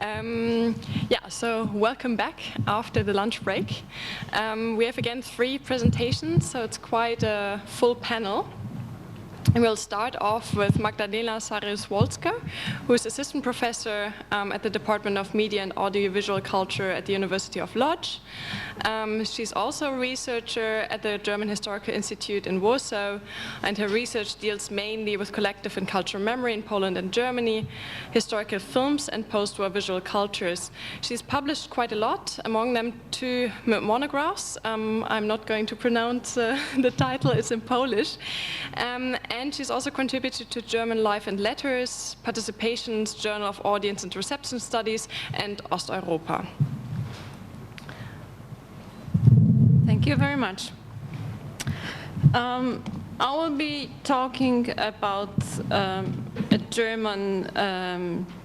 Yeah, so welcome back after the lunch break. We have again 3 presentations, so it's quite a full panel. And we'll start off with Magdalena Saryusz-Wolska, who is assistant professor at the Department of Media and Audiovisual Culture at the University of Łódź. She's also a researcher at the German Historical Institute in Warsaw, and her research deals mainly with collective and cultural memory in Poland and Germany, historical films and post-war visual cultures. She's published quite a lot, among them 2 monographs. I'm not going to pronounce the title, it's in Polish. And she's also contributed to German Life and Letters, Participations, Journal of Audience and Reception Studies, and Osteuropa. Thank you very much. I will be talking about a German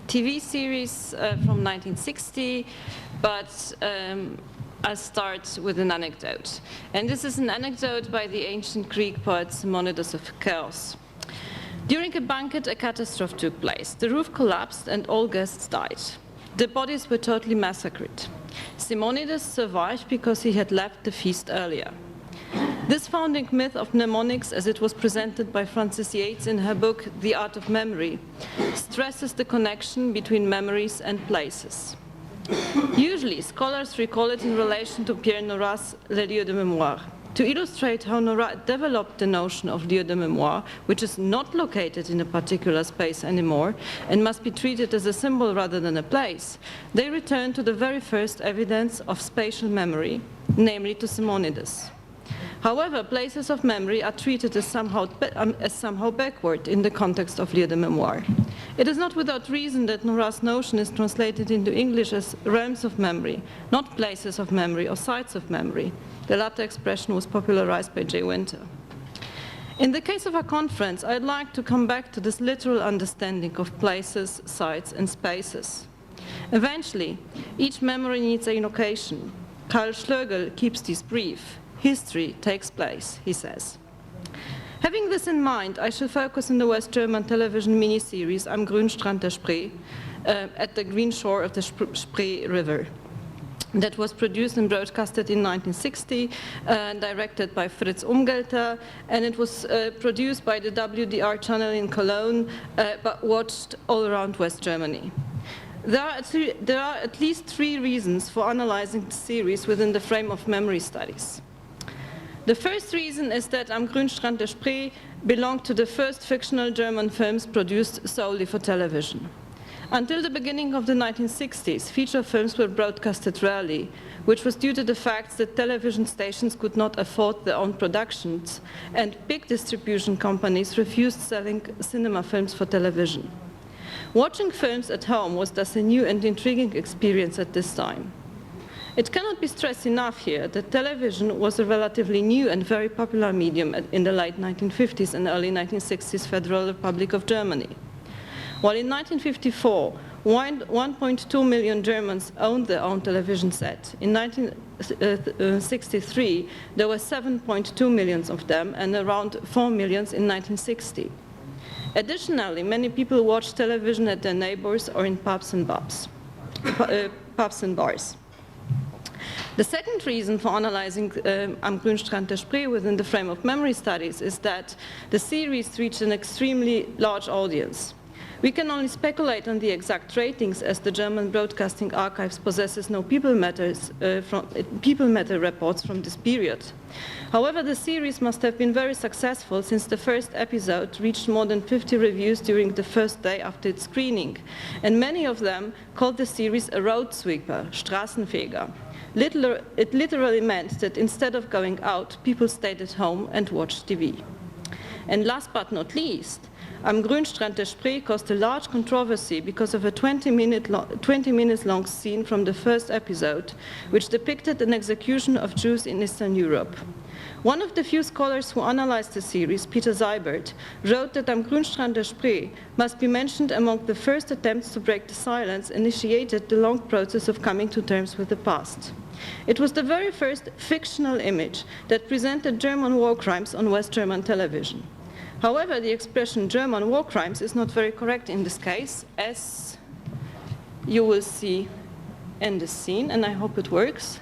TV series from 1960, but I'll start with an anecdote. And this is an anecdote by the ancient Greek poet Simonides of Chaos. During a banquet, a catastrophe took place. The roof collapsed and all guests died. The bodies were totally massacred. Simonides survived because he had left the feast earlier. This founding myth of mnemonics, as it was presented by Frances Yates in her book The Art of Memory, stresses the connection between memories and places. Usually, scholars recall it in relation to Pierre Norat's Le lieu de mémoire. To illustrate how Norat developed the notion of lieu de mémoire, which is not located in a particular space anymore and must be treated as a symbol rather than a place, they return to the very first evidence of spatial memory, namely to Simonides. However, places of memory are treated as somehow backward in the context of lieu de mémoire. It is not without reason that Norat's notion is translated into English as realms of memory, not places of memory or sites of memory. The latter expression was popularized by J. Winter. In the case of our conference, I'd like to come back to this literal understanding of places, sites, and spaces. Eventually, each memory needs a location. Karl Schlögl keeps this brief. History takes place, he says. Having this in mind, I shall focus on the West German television miniseries Am grünen Strand der Spree, at the green shore of the Spree River, that was produced and broadcasted in 1960, directed by Fritz Umgelter, and it was produced by the WDR channel in Cologne, but watched all around West Germany. There are at least 3 reasons for analyzing the series within the frame of memory studies. The first reason is that Am grünen Strand der Spree belonged to the first fictional German films produced solely for television. Until the beginning of the 1960s, feature films were broadcasted rarely, which was due to the fact that television stations could not afford their own productions, and big distribution companies refused selling cinema films for television. Watching films at home was thus a new and intriguing experience at this time. It cannot be stressed enough here that television was a relatively new and very popular medium in the late 1950s and early 1960s Federal Republic of Germany. While in 1954, 1.2 million Germans owned their own television set, in 1963 there were 7.2 million of them and around 4 million in 1960. Additionally, many people watched television at their neighbors or in pubs and bars. The second reason for analyzing Am grünen Strand der Spree within the frame of memory studies is that the series reached an extremely large audience. We can only speculate on the exact ratings, as the German Broadcasting Archives possesses no people matter reports from this period. However, the series must have been very successful, since the first episode reached more than 50 reviews during the first day after its screening, and many of them called the series a road sweeper, Straßenfeger. It literally meant that instead of going out, people stayed at home and watched TV. And last but not least, Am grünen Strand der Spree caused a large controversy because of a 20 minutes long scene from the first episode, which depicted an execution of Jews in Eastern Europe. One of the few scholars who analyzed the series, Peter Seibert, wrote that Am grünen Strand der Spree must be mentioned among the first attempts to break the silence initiated the long process of coming to terms with the past. It was the very first fictional image that presented German war crimes on West German television. However, the expression German war crimes is not very correct in this case, as you will see in this scene, and I hope it works.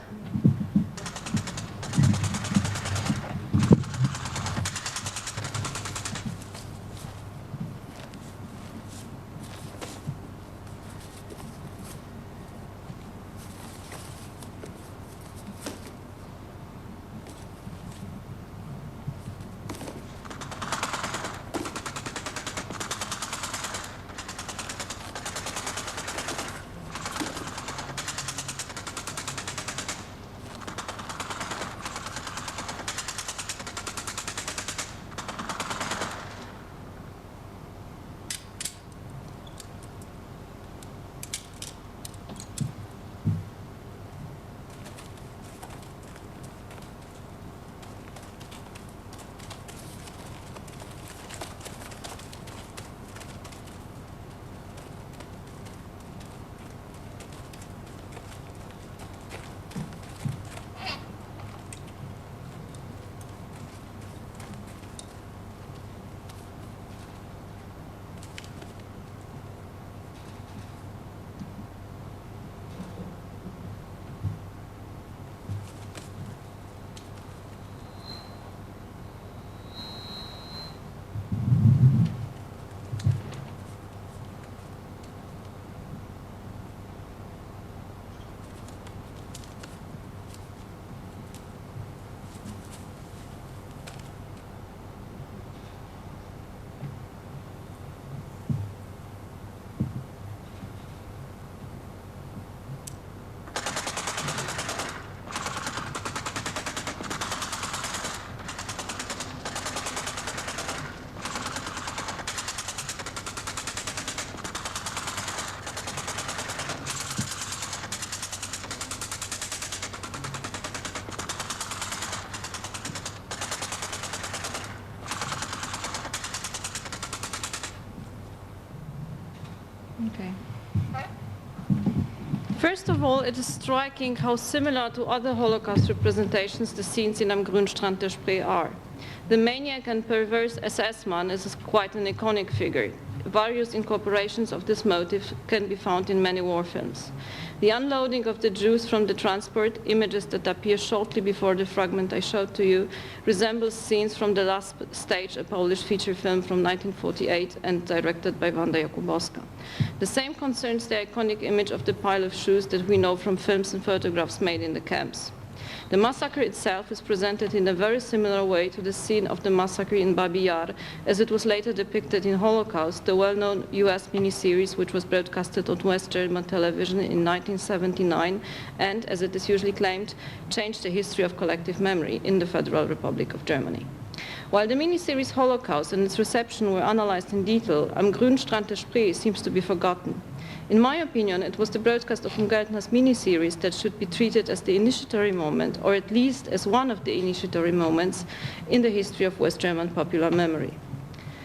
Okay. First of all, it is striking how similar to other Holocaust representations the scenes in Am Grünstrand der Spree are. The maniac and perverse SS man is quite an iconic figure. Various incorporations of this motif can be found in many war films. The unloading of the Jews from the transport, images that appear shortly before the fragment I showed to you, resembles scenes from The Last Stage, a Polish feature film from 1948 and directed by Wanda Jakubowska. The same concerns the iconic image of the pile of shoes that we know from films and photographs made in the camps. The massacre itself is presented in a very similar way to the scene of the massacre in Babi Yar, as it was later depicted in Holocaust, the well-known US miniseries which was broadcasted on West German television in 1979 and, as it is usually claimed, changed the history of collective memory in the Federal Republic of Germany. While the miniseries Holocaust and its reception were analyzed in detail, Am Grünstrand der Spree seems to be forgotten. In my opinion, it was the broadcast of Umgeltner's miniseries that should be treated as the initiatory moment, or at least as one of the initiatory moments in the history of West German popular memory.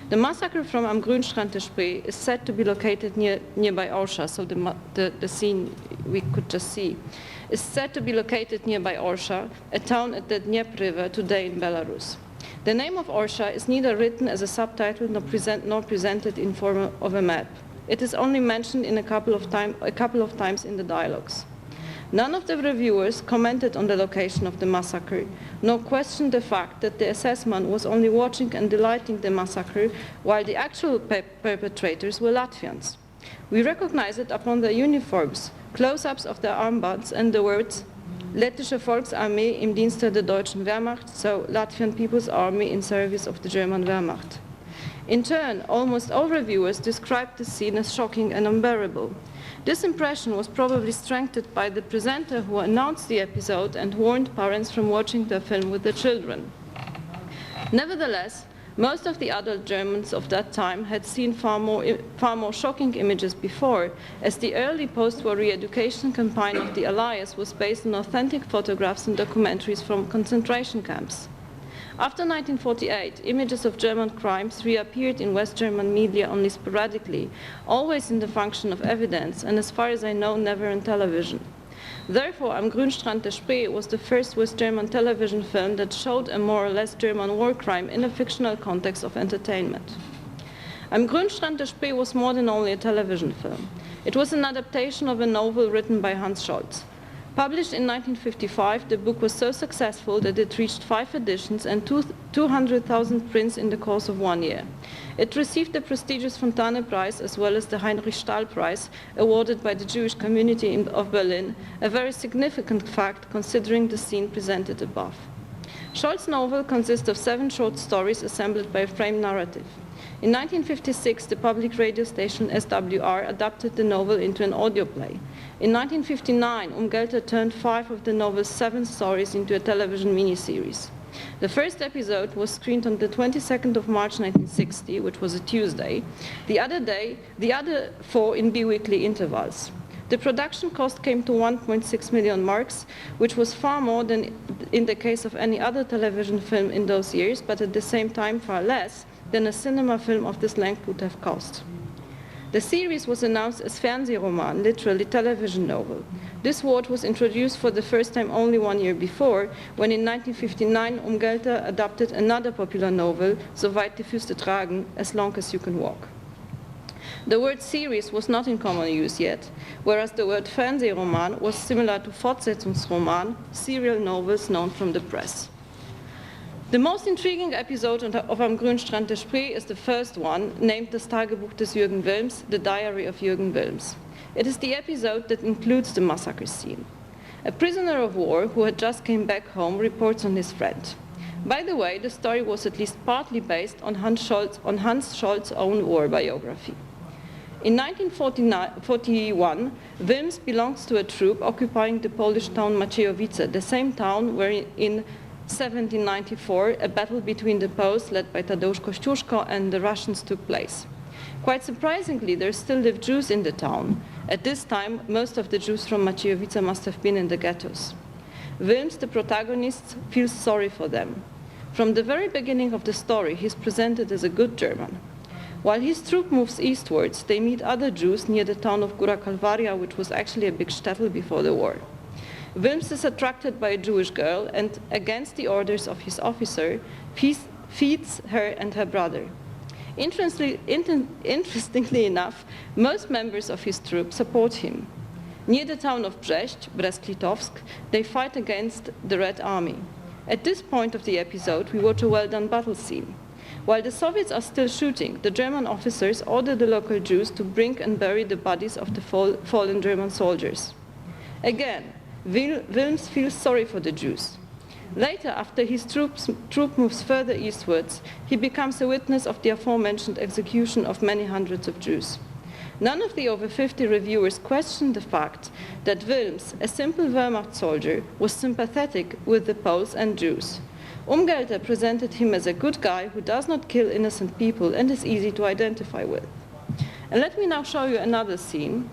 The massacre from Am Grünstrand der Spree is said to be located nearby Orsha, so the scene we could just see, is said to be located nearby Orsha, a town at the Dnieper River today in Belarus. The name of Orsha is neither written as a subtitle nor presented in form of a map. It is only mentioned in a couple of times in the dialogues. None of the reviewers commented on the location of the massacre, nor questioned the fact that the SS man was only watching and delighting the massacre, while the actual perpetrators were Latvians. We recognize it upon their uniforms, close-ups of their armbands, and the words Lettische Volksarmee im Dienste der deutschen Wehrmacht, so Latvian People's Army in service of the German Wehrmacht. In turn, almost all reviewers described the scene as shocking and unbearable. This impression was probably strengthened by the presenter who announced the episode and warned parents from watching the film with their children. Nevertheless, most of the adult Germans of that time had seen far more shocking images before, as the early post-war re-education campaign of the Allies was based on authentic photographs and documentaries from concentration camps. After 1948, images of German crimes reappeared in West German media only sporadically, always in the function of evidence, and as far as I know, never on television. Therefore, Am Grünstrand der Spree was the first West German television film that showed a more or less German war crime in a fictional context of entertainment. Am Grünstrand der Spree was more than only a television film. It was an adaptation of a novel written by Hans Scholz. Published in 1955, the book was so successful that it reached 5 editions and 200,000 prints in the course of 1 year. It received the prestigious Fontane Prize as well as the Heinrich Stahl Prize, awarded by the Jewish community of Berlin, a very significant fact considering the scene presented above. Scholz's novel consists of 7 short stories assembled by a framed narrative. In 1956, the public radio station SWR adapted the novel into an audio play. In 1959, Gelter turned 5 of the novel's 7 stories into a television miniseries. The first episode was screened on the 22nd of March 1960, which was a Tuesday. The other 4 in bi-weekly intervals. The production cost came to 1.6 million marks, which was far more than in the case of any other television film in those years, but at the same time far less than a cinema film of this length would have cost. The series was announced as Fernsehroman, literally television novel. This word was introduced for the first time only 1 year before, when in 1959 Gelter adapted another popular novel, So weit die Füße tragen, As long as you can walk. The word series was not in common use yet, whereas the word Fernsehroman was similar to Fortsetzungsroman, serial novels known from the press. The most intriguing episode of Am grünen Strand der Spree is the first one, named Das Tagebuch des Jürgen Wilms, The Diary of Jürgen Wilms. It is the episode that includes the massacre scene. A prisoner of war who had just come back home reports on his friend. By the way, the story was at least partly based on Hans Scholz's own war biography. In 1941, Wilms belongs to a troop occupying the Polish town Maciejowice, the same town where in 1794 a battle between the Poles led by Tadeusz Kościuszko and the Russians took place. Quite surprisingly, there still live Jews in the town. At this time, most of the Jews from Maciejowice must have been in the ghettos. Wilms, the protagonist, feels sorry for them. From the very beginning of the story, he is presented as a good German. While his troop moves eastwards, they meet other Jews near the town of Góra Kalwaria, which was actually a big shtetl before the war. Wilms is attracted by a Jewish girl and, against the orders of his officer, feeds her and her brother. Interestingly enough, most members of his troop support him. Near the town of Brest-Litovsk, they fight against the Red Army. At this point of the episode, we watch a well-done battle scene. While the Soviets are still shooting, the German officers order the local Jews to bring and bury the bodies of the fallen German soldiers. Again, Wilms feels sorry for the Jews. Later, after his troop moves further eastwards, he becomes a witness of the aforementioned execution of many hundreds of Jews. None of the over 50 reviewers questioned the fact that Wilms, a simple Wehrmacht soldier, was sympathetic with the Poles and Jews. Gelter presented him as a good guy who does not kill innocent people and is easy to identify with. And let me now show you another scene.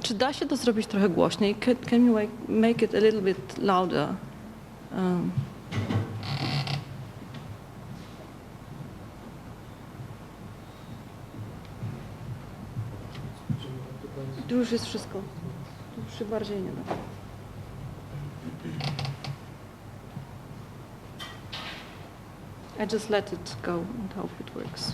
Czy da się to zrobić trochę głośniej? Can you make it a little bit louder? Tu już jest wszystko. Tu już się bardziej nie da. I just let it go and hope it works.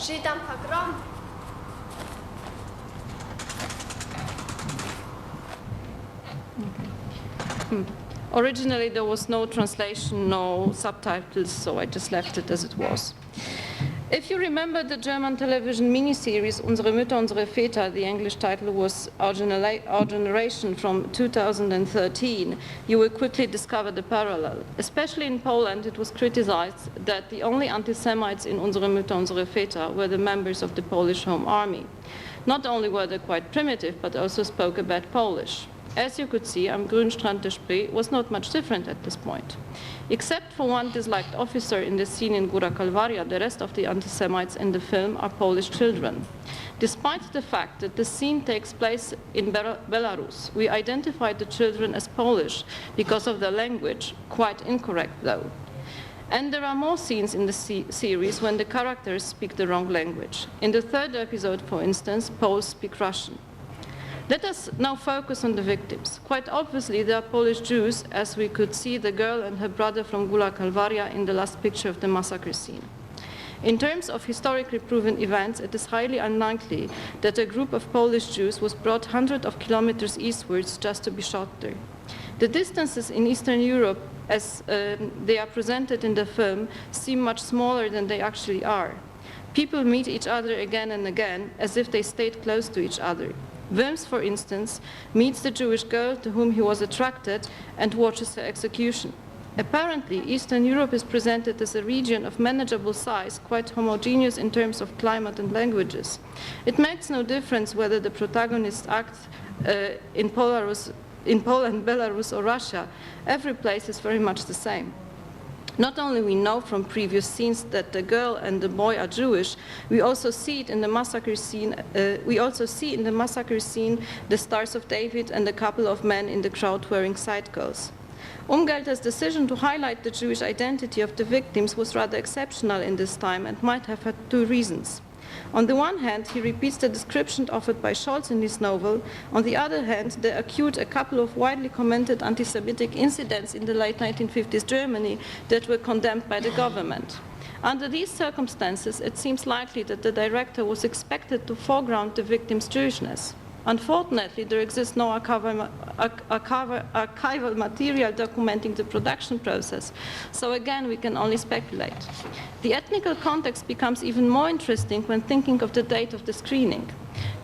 Żydom pogrom. Originally there was no translation, no subtitles, so I just left it as it was. If you remember the German television miniseries Unsere Mütter, unsere Väter, the English title was Our Generation from 2013, you will quickly discover the parallel. Especially in Poland, it was criticized that the only anti-Semites in Unsere Mütter, unsere Väter were the members of the Polish Home Army. Not only were they quite primitive, but also spoke a bad Polish. As you could see, am grünen Strand der Spree was not much different at this point. Except for one disliked officer in the scene in Góra Kalwaria, the rest of the anti-Semites in the film are Polish children. Despite the fact that the scene takes place in Belarus, we identified the children as Polish because of their language, quite incorrect though. And there are more scenes in the series when the characters speak the wrong language. In the third episode, for instance, Poles speak Russian. Let us now focus on the victims. Quite obviously, they are Polish Jews, as we could see the girl and her brother from Góra Kalwaria in the last picture of the massacre scene. In terms of historically proven events, it is highly unlikely that a group of Polish Jews was brought hundreds of kilometers eastwards just to be shot there. The distances in Eastern Europe, as they are presented in the film, seem much smaller than they actually are. People meet each other again and again, as if they stayed close to each other. Worms, for instance, meets the Jewish girl to whom he was attracted and watches her execution. Apparently, Eastern Europe is presented as a region of manageable size, quite homogeneous in terms of climate and languages. It makes no difference whether the protagonists act in Poland, Belarus or Russia. Every place is very much the same. Not only we know from previous scenes that the girl and the boy are Jewish, we also see it in the massacre scene. The Stars of David and a couple of men in the crowd wearing side girls. Umgelter's decision to highlight the Jewish identity of the victims was rather exceptional in this time and might have had two reasons. On the one hand, he repeats the description offered by Scholz in his novel. On the other hand, they accrued a couple of widely commented anti-Semitic incidents in the late 1950s Germany that were condemned by the government. Under these circumstances, it seems likely that the director was expected to foreground the victims' Jewishness. Unfortunately, there exists no archival material documenting the production process, so again, we can only speculate. The ethnical context becomes even more interesting when thinking of the date of the screening.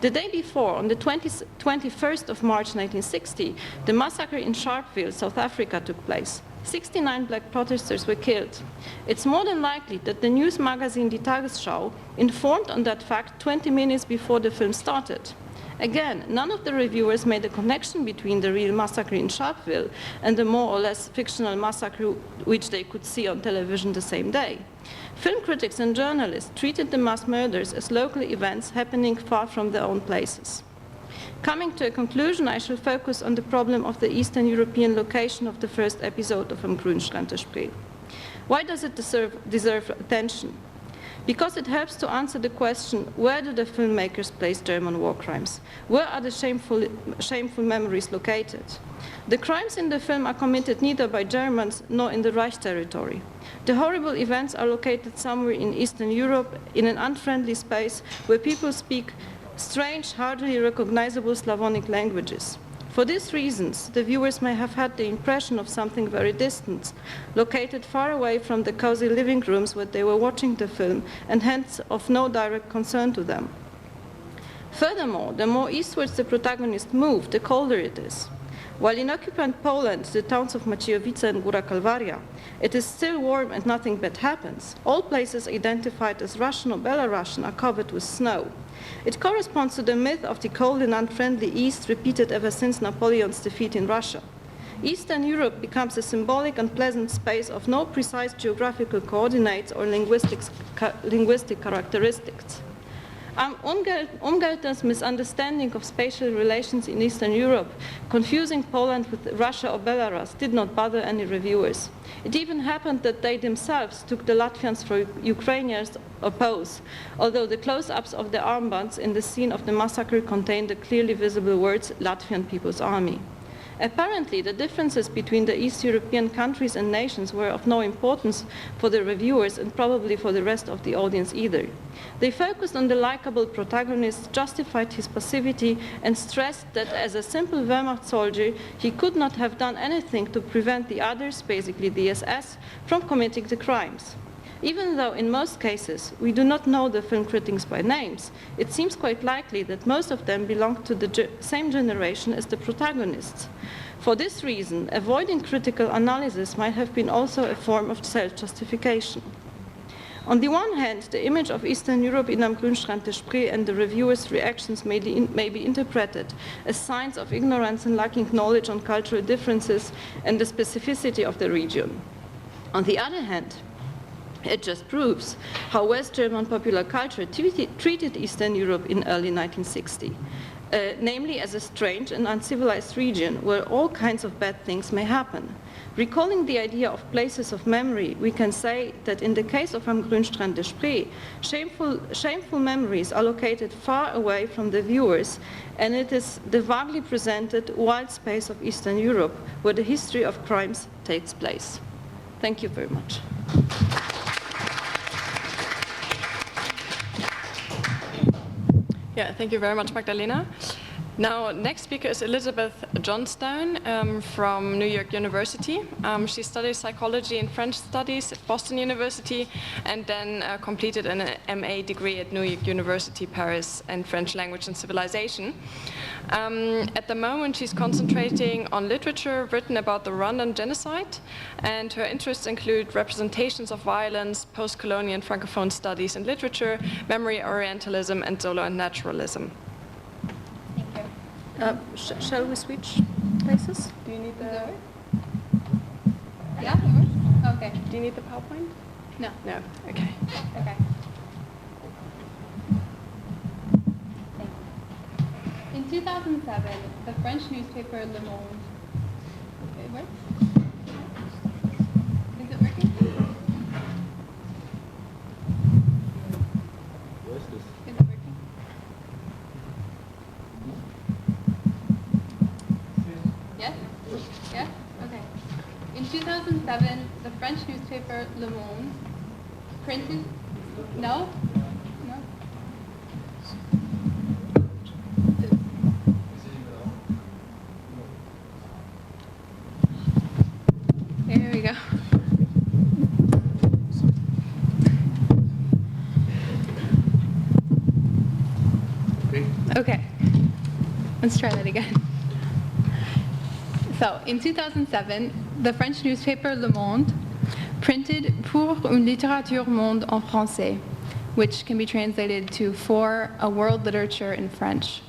The day before, on the 21st of March 1960, the massacre in Sharpeville, South Africa, took place. 69 black protesters were killed. It's more than likely that the news magazine Die Tagesschau informed on that fact 20 minutes before the film started. Again, none of the reviewers made a connection between the real massacre in Sharpeville and the more or less fictional massacre which they could see on television the same day. Film critics and journalists treated the mass murders as local events happening far from their own places. Coming to a conclusion, I shall focus on the problem of the Eastern European location of the first episode of Am grünen Strand der Spree. Why does it deserve attention? Because it helps to answer the question, where do the filmmakers place German war crimes? Where are the shameful memories located? The crimes in the film are committed neither by Germans nor in the Reich territory. The horrible events are located somewhere in Eastern Europe, in an unfriendly space where people speak strange, hardly recognizable Slavonic languages. For these reasons, the viewers may have had the impression of something very distant, located far away from the cozy living rooms where they were watching the film, and hence of no direct concern to them. Furthermore, the more eastwards the protagonist moved, the colder it is. While in occupant Poland, the towns of Maciejowice and Góra Kalwaria, it is still warm and nothing bad happens. All places identified as Russian or Belarusian are covered with snow. It corresponds to the myth of the cold and unfriendly East repeated ever since Napoleon's defeat in Russia. Eastern Europe becomes a symbolic and pleasant space of no precise geographical coordinates or linguistic characteristics. Umgelter's misunderstanding of spatial relations in Eastern Europe, confusing Poland with Russia or Belarus, did not bother any reviewers. It even happened that they themselves took the Latvians for Ukrainians or Poles, although the close-ups of the armbands in the scene of the massacre contained the clearly visible words Latvian People's Army. Apparently, the differences between the East European countries and nations were of no importance for the reviewers and probably for the rest of the audience either. They focused on the likable protagonist, justified his passivity, and stressed that as a simple Wehrmacht soldier, he could not have done anything to prevent the others, basically the SS, from committing the crimes. Even though in most cases we do not know the film critics by names, it seems quite likely that most of them belonged to the same generation as the protagonists. For this reason, avoiding critical analysis might have been also a form of self-justification. On the one hand, the image of Eastern Europe in Am Grünstrand des Spree and the reviewers' reactions may be interpreted as signs of ignorance and lacking knowledge on cultural differences and the specificity of the region. On the other hand, it just proves how West German popular culture treated Eastern Europe in early 1960, namely as a strange and uncivilized region where all kinds of bad things may happen. Recalling the idea of places of memory, we can say that in the case of Am Grünstrand des Spree, shameful memories are located far away from the viewers, and it is the vaguely presented wild space of Eastern Europe where the history of crimes takes place. Thank you very much. Yeah, thank you very much, Magdalena. Now, next speaker is Elizabeth Johnstone from New York University. She studied psychology and French studies at Boston University and then completed an MA degree at New York University, Paris, in French language and civilization. At the moment, she's concentrating on literature written about the Rwandan genocide, and her interests include representations of violence, post-colonial and francophone studies in literature, memory orientalism, and Zolo and naturalism. Shall we switch places? Do you need the... Yeah, it works? Okay. Do you need the PowerPoint? No. No, okay. Okay. In 2007, the French newspaper Le Monde. It works? Is it working? Where's this? Is it working? Yes? Yes? Okay. In 2007, the French newspaper Le Monde printed... No? No? Here we go. Okay, let's try that again. So, in 2007, the French newspaper Le Monde printed Pour une littérature monde en français, which can be translated to For a World Literature in French.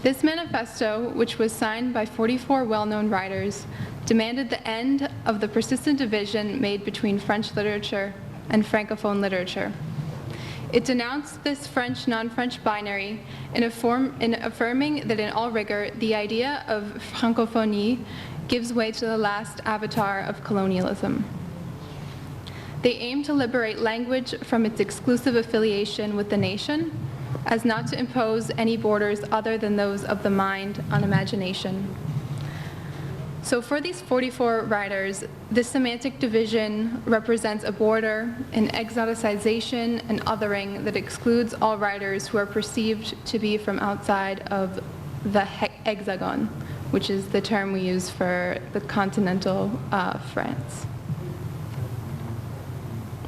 This manifesto, which was signed by 44 well-known writers, demanded the end of the persistent division made between French literature and Francophone literature. It denounced this French non-French binary in affirming that in all rigor, the idea of francophonie gives way to the last avatar of colonialism. They aim to liberate language from its exclusive affiliation with the nation, as not to impose any borders other than those of the mind on imagination. So for these 44 writers, this semantic division represents a border, an exoticization, and othering that excludes all writers who are perceived to be from outside of the hexagon, which is the term we use for the continental France.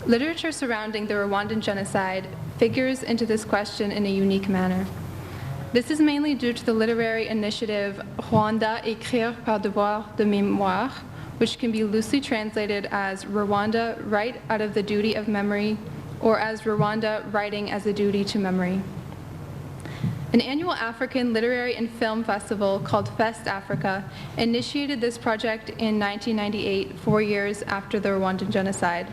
Literature surrounding the Rwandan genocide figures into this question in a unique manner. This is mainly due to the literary initiative Rwanda écrire par devoir de mémoire, which can be loosely translated as Rwanda write out of the duty of memory, or as Rwanda writing as a duty to memory. An annual African literary and film festival called Fest Africa initiated this project in 1998, 4 years after the Rwandan genocide.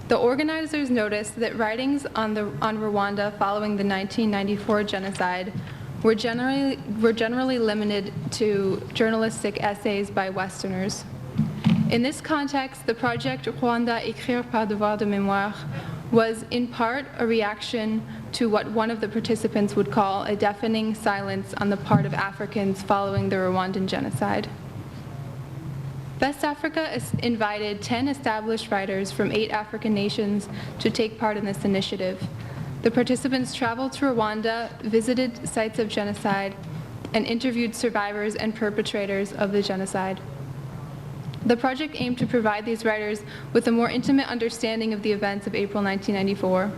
The organizers noticed that writings on Rwanda following the 1994 genocide were generally limited to journalistic essays by Westerners. In this context, the project Rwanda écrire par devoir de mémoire was in part a reaction to what one of the participants would call a deafening silence on the part of Africans following the Rwandan genocide. West Africa invited 10 established writers from 8 African nations to take part in this initiative. The participants traveled to Rwanda, visited sites of genocide, and interviewed survivors and perpetrators of the genocide. The project aimed to provide these writers with a more intimate understanding of the events of April 1994.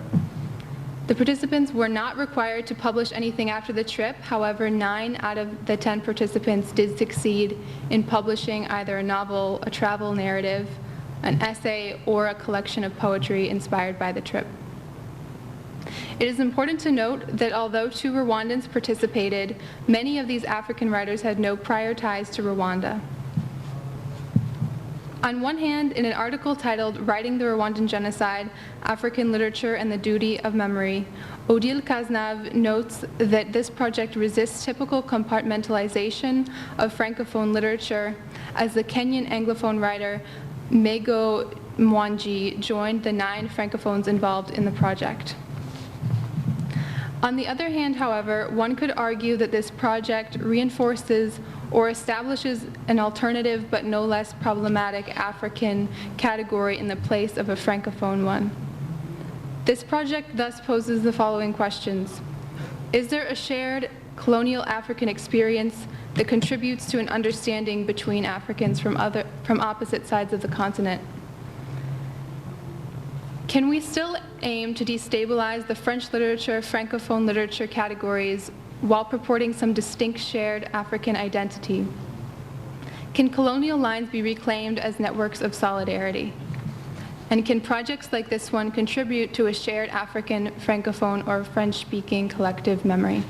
The participants were not required to publish anything after the trip. However, 9 out of the 10 participants did succeed in publishing either a novel, a travel narrative, an essay, or a collection of poetry inspired by the trip. It is important to note that although 2 Rwandans participated, many of these African writers had no prior ties to Rwanda. On one hand, in an article titled "Writing the Rwandan Genocide, African Literature and the Duty of Memory," Odile Cazenave notes that this project resists typical compartmentalization of Francophone literature, as the Kenyan Anglophone writer Mego Mwangi joined the 9 Francophones involved in the project. On the other hand, however, one could argue that this project reinforces or establishes an alternative but no less problematic African category in the place of a Francophone one. This project thus poses the following questions. Is there a shared colonial African experience that contributes to an understanding between Africans from opposite sides of the continent? Can we still aim to destabilize the French literature, Francophone literature categories while purporting some distinct shared African identity? Can colonial lines be reclaimed as networks of solidarity? And can projects like this one contribute to a shared African, Francophone, or French-speaking collective memory?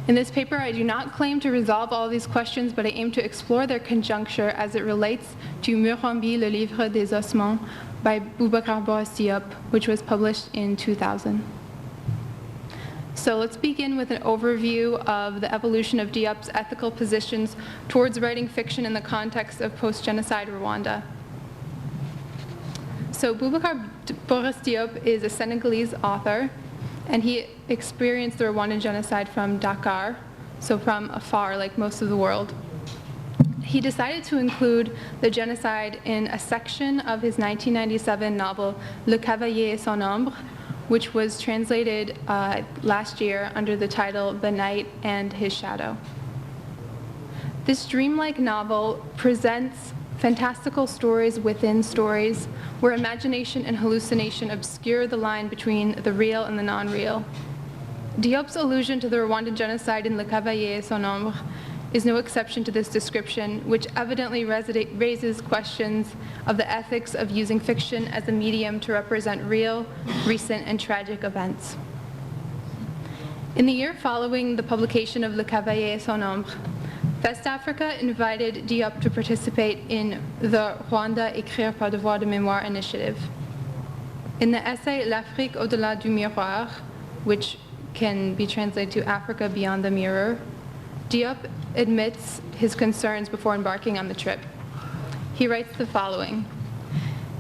In this paper, I do not claim to resolve all of these questions, but I aim to explore their conjuncture as it relates to Murambi, le livre des ossements, by Boubacar Boris Diop, which was published in 2000. So let's begin with an overview of the evolution of Diop's ethical positions towards writing fiction in the context of post-genocide Rwanda. So Boubacar Boris Diop is a Senegalese author, and he experienced the Rwandan genocide from Dakar, so from afar, like most of the world. He decided to include the genocide in a section of his 1997 novel Le Cavalier et son ombre, which was translated last year under the title The Night and His Shadow. This dreamlike novel presents fantastical stories within stories where imagination and hallucination obscure the line between the real and the non-real. Diop's allusion to the Rwandan genocide in Le Cavalier et son ombre is no exception to this description, which evidently raises questions of the ethics of using fiction as a medium to represent real, recent, and tragic events. In the year following the publication of Le Cavalier et son ombre, West Africa invited Diop to participate in the Rwanda Écrire par devoir de mémoire initiative. In the essay L'Afrique au-delà du miroir, which can be translated to Africa Beyond the Mirror, Diop admits his concerns before embarking on the trip. He writes the following: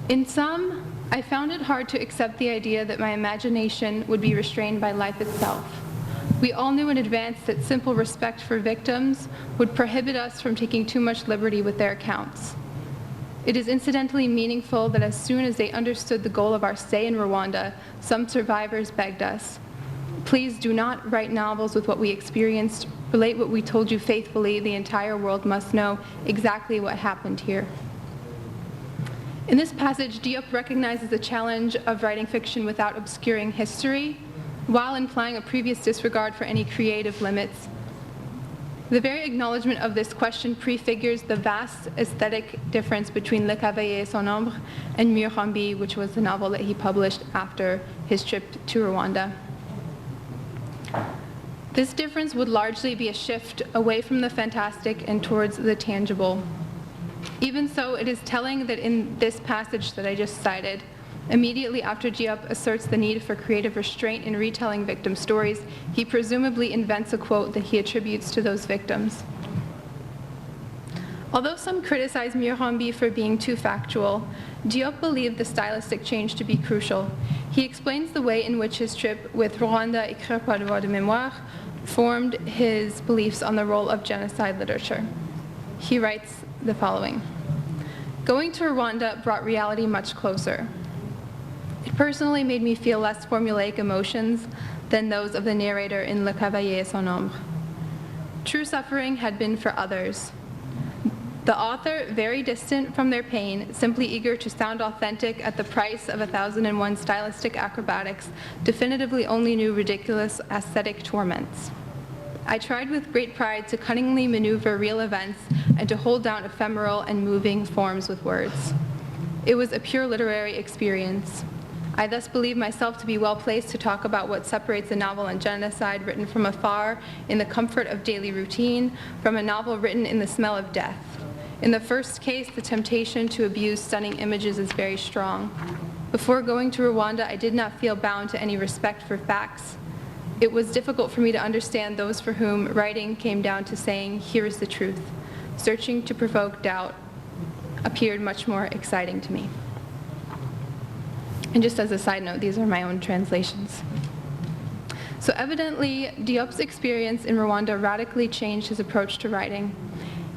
"In sum, I found it hard to accept the idea that my imagination would be restrained by life itself. We all knew in advance that simple respect for victims would prohibit us from taking too much liberty with their accounts. It is incidentally meaningful that as soon as they understood the goal of our stay in Rwanda, some survivors begged us, 'Please do not write novels with what we experienced. Relate what we told you faithfully. The entire world must know exactly what happened here.'" In this passage, Diop recognizes the challenge of writing fiction without obscuring history, while implying a previous disregard for any creative limits. The very acknowledgement of this question prefigures the vast aesthetic difference between Le Cavalier et son ombre and Murambi, which was the novel that he published after his trip to Rwanda. This difference would largely be a shift away from the fantastic and towards the tangible. Even so, it is telling that in this passage that I just cited, immediately after Diop asserts the need for creative restraint in retelling victim stories, he presumably invents a quote that he attributes to those victims. Although some criticize Murambi for being too factual, Diop believed the stylistic change to be crucial. He explains the way in which his trip with Rwanda écrit par devoir de mémoire formed his beliefs on the role of genocide literature. He writes the following: "Going to Rwanda brought reality much closer. It personally made me feel less formulaic emotions than those of the narrator in Le Cavalier et son ombre. True suffering had been for others. The author, very distant from their pain, simply eager to sound authentic at the price of 1001 stylistic acrobatics, definitively only knew ridiculous aesthetic torments. I tried with great pride to cunningly maneuver real events and to hold down ephemeral and moving forms with words. It was a pure literary experience. I thus believe myself to be well placed to talk about what separates a novel on genocide written from afar in the comfort of daily routine from a novel written in the smell of death. In the first case, the temptation to abuse stunning images is very strong. Before going to Rwanda, I did not feel bound to any respect for facts. It was difficult for me to understand those for whom writing came down to saying, 'Here is the truth.' Searching to provoke doubt appeared much more exciting to me." And just as a side note, these are my own translations. So evidently, Diop's experience in Rwanda radically changed his approach to writing.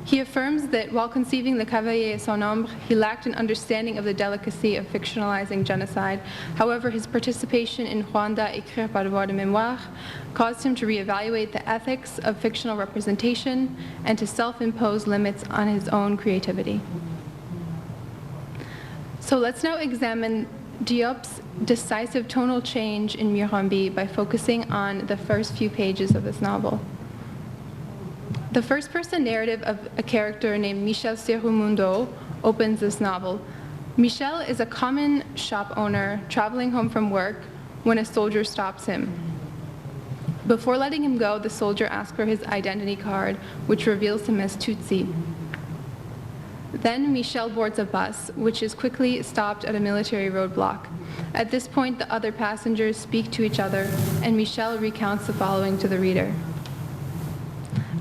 He affirms that while conceiving Le Cavalier et son ombre, he lacked an understanding of the delicacy of fictionalizing genocide. However, his participation in Rwanda écrit par devoir de mémoire caused him to reevaluate the ethics of fictional representation and to self-impose limits on his own creativity. So let's now examine Diop's decisive tonal change in Murambi by focusing on the first few pages of his novel. The first-person narrative of a character named Michel Serumundo opens this novel. Michel is a common shop owner traveling home from work when a soldier stops him. Before letting him go, the soldier asks for his identity card, which reveals him as Tutsi. Then Michel boards a bus, which is quickly stopped at a military roadblock. At this point, the other passengers speak to each other, and Michel recounts the following to the reader.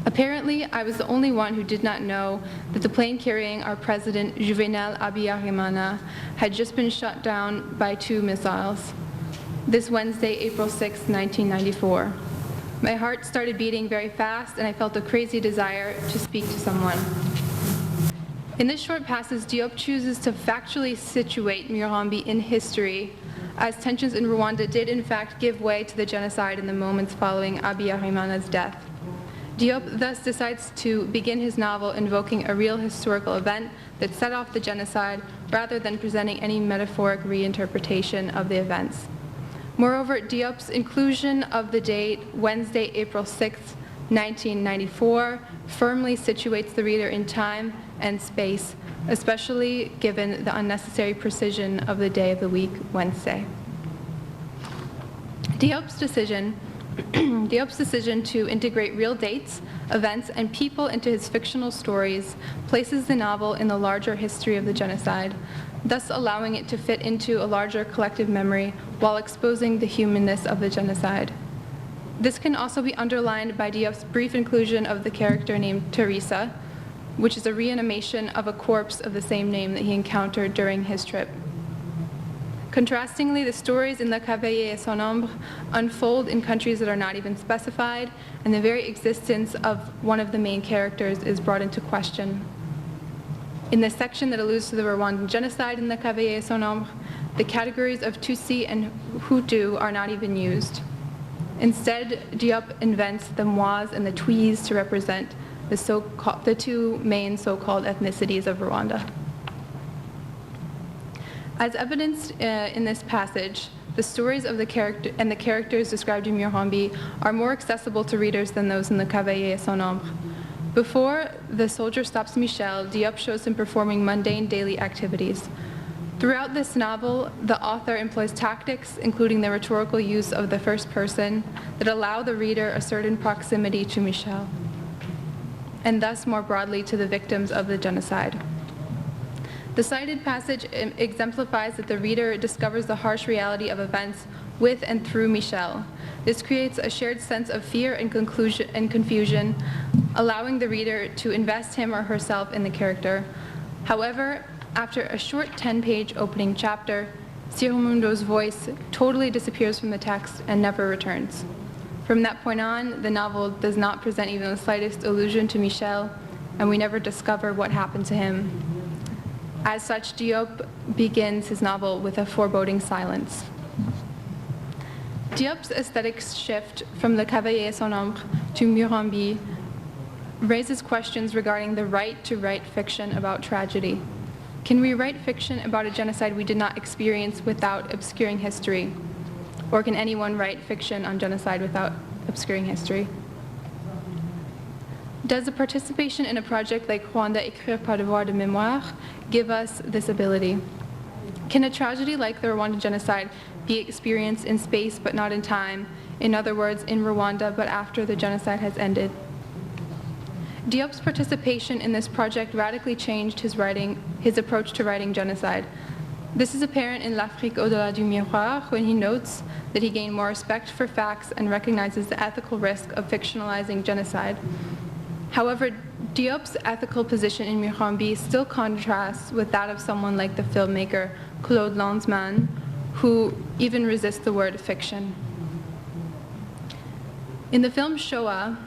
"Apparently, I was the only one who did not know that the plane carrying our president, Juvenal Habyarimana, had just been shot down by 2 missiles. This Wednesday, April 6, 1994. My heart started beating very fast, and I felt a crazy desire to speak to someone." In this short passage, Diop chooses to factually situate Murambi in history, as tensions in Rwanda did in fact give way to the genocide in the moments following Habyarimana's death. Diop thus decides to begin his novel invoking a real historical event that set off the genocide rather than presenting any metaphoric reinterpretation of the events. Moreover, Diop's inclusion of the date Wednesday, April 6, 1994 firmly situates the reader in time and space, especially given the unnecessary precision of the day of the week, Wednesday. Diop's decision to integrate real dates, events, and people into his fictional stories places the novel in the larger history of the genocide, thus allowing it to fit into a larger collective memory while exposing the humanness of the genocide. This can also be underlined by Diop's brief inclusion of the character named Teresa, which is a reanimation of a corpse of the same name that he encountered during his trip. Contrastingly, the stories in Le Cavalier et son ombre unfold in countries that are not even specified, and the very existence of one of the main characters is brought into question. In the section that alludes to the Rwandan genocide in Le Cavalier et son ombre, the categories of Tutsi and Hutu are not even used. Instead, Diop invents the Mois and the Twi's to represent the 2 main so-called ethnicities of Rwanda. As evidenced in this passage, the stories of the characters described in Murambi are more accessible to readers than those in Le Cavalier et son ombre. Before the soldier stops Michel, Diop shows him performing mundane daily activities. Throughout this novel, the author employs tactics, including the rhetorical use of the first person, that allow the reader a certain proximity to Michel, and thus more broadly to the victims of the genocide. The cited passage exemplifies that the reader discovers the harsh reality of events with and through Michel. This creates a shared sense of fear and confusion, allowing the reader to invest him or herself in the character. However, after a short 10-page opening chapter, Sigismundo's voice totally disappears from the text and never returns. From that point on, the novel does not present even the slightest allusion to Michel, and we never discover what happened to him. As such, Diop begins his novel with a foreboding silence. Diop's aesthetic shift from Le Cavalier sans Ombre to Murambi raises questions regarding the right to write fiction about tragedy. Can we write fiction about a genocide we did not experience without obscuring history? Or can anyone write fiction on genocide without obscuring history? Does a participation in a project like Rwanda Écrire par devoir de mémoire give us this ability? Can a tragedy like the Rwanda genocide be experienced in space but not in time? In other words, in Rwanda but after the genocide has ended? Diop's participation in this project radically changed his approach to writing genocide. This is apparent in L'Afrique au-delà du miroir, when he notes that he gained more respect for facts and recognizes the ethical risk of fictionalizing genocide. However, Diop's ethical position in Murambi still contrasts with that of someone like the filmmaker Claude Lanzmann, who even resists the word fiction. In the film Shoah,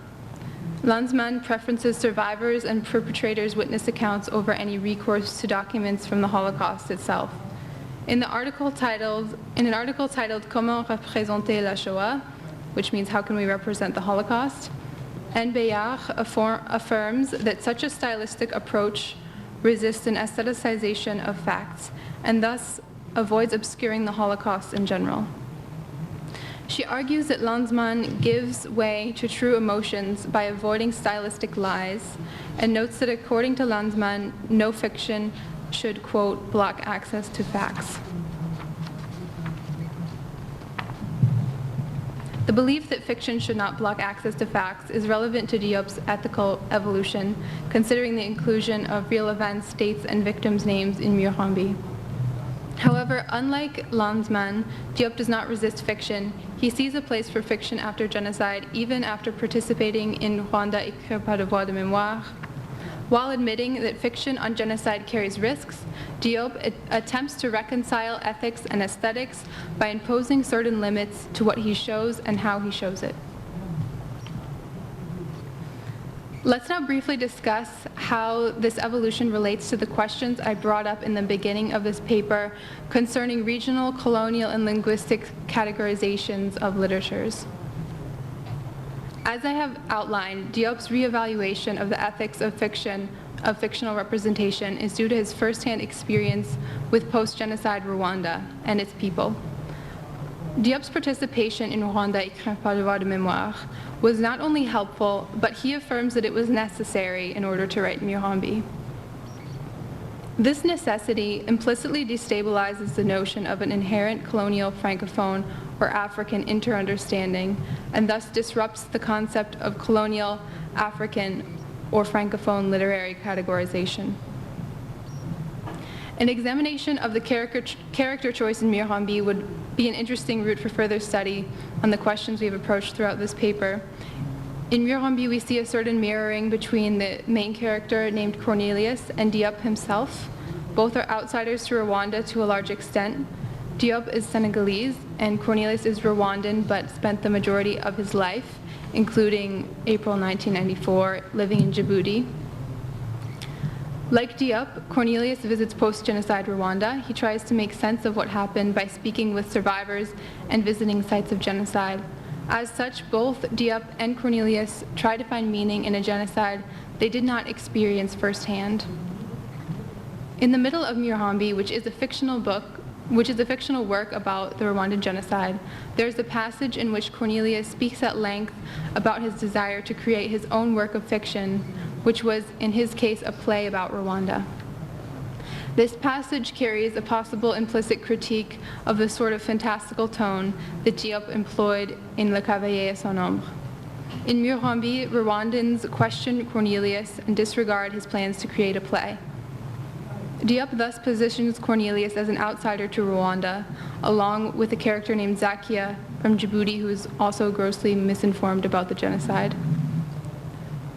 Lanzmann preferences survivors' and perpetrators' witness accounts over any recourse to documents from the Holocaust itself. In an article titled Comment représenter la Shoah, which means how can we represent the Holocaust, N. Bayard affirms that such a stylistic approach resists an aestheticization of facts and thus avoids obscuring the Holocaust in general. She argues that Lanzmann gives way to true emotions by avoiding stylistic lies, and notes that according to Lanzmann, no fiction should, quote, block access to facts. The belief that fiction should not block access to facts is relevant to Diop's ethical evolution, considering the inclusion of real events, dates, and victims' names in Murambi. However, unlike Lanzmann, Diop does not resist fiction. He sees a place for fiction after genocide, even after participating in Rwanda Écrire par devoir de mémoire. While admitting that fiction on genocide carries risks, Diop attempts to reconcile ethics and aesthetics by imposing certain limits to what he shows and how he shows it. Let's now briefly discuss how this evolution relates to the questions I brought up in the beginning of this paper concerning regional, colonial, and linguistic categorizations of literatures. As I have outlined, Diop's reevaluation of the ethics of fictional representation is due to his firsthand experience with post-genocide Rwanda and its people. Diop's participation in Rwanda Écrire par devoir de mémoire was not only helpful, but he affirms that it was necessary in order to write Murambi. This necessity implicitly destabilizes the notion of an inherent colonial Francophone or African inter-understanding, and thus disrupts the concept of colonial African or Francophone literary categorization. An examination of the character choice in Murambi would be an interesting route for further study on the questions we've approached throughout this paper. In Murambi, we see a certain mirroring between the main character named Cornelius and Diop himself. Both are outsiders to Rwanda to a large extent. Diop is Senegalese and Cornelius is Rwandan, but spent the majority of his life, including April 1994, living in Djibouti. Like Diop, Cornelius visits post-genocide Rwanda. He tries to make sense of what happened by speaking with survivors and visiting sites of genocide. As such, both Diop and Cornelius try to find meaning in a genocide they did not experience firsthand. In the middle of Murambi, which is a fictional work about the Rwandan genocide, there's a passage in which Cornelius speaks at length about his desire to create his own work of fiction, which was, in his case, a play about Rwanda. This passage carries a possible implicit critique of the sort of fantastical tone that Diop employed in Le Cavalier sans Ombre. In Murambi, Rwandans question Cornelius and disregard his plans to create a play. Diop thus positions Cornelius as an outsider to Rwanda, along with a character named Zakia from Djibouti who is also grossly misinformed about the genocide.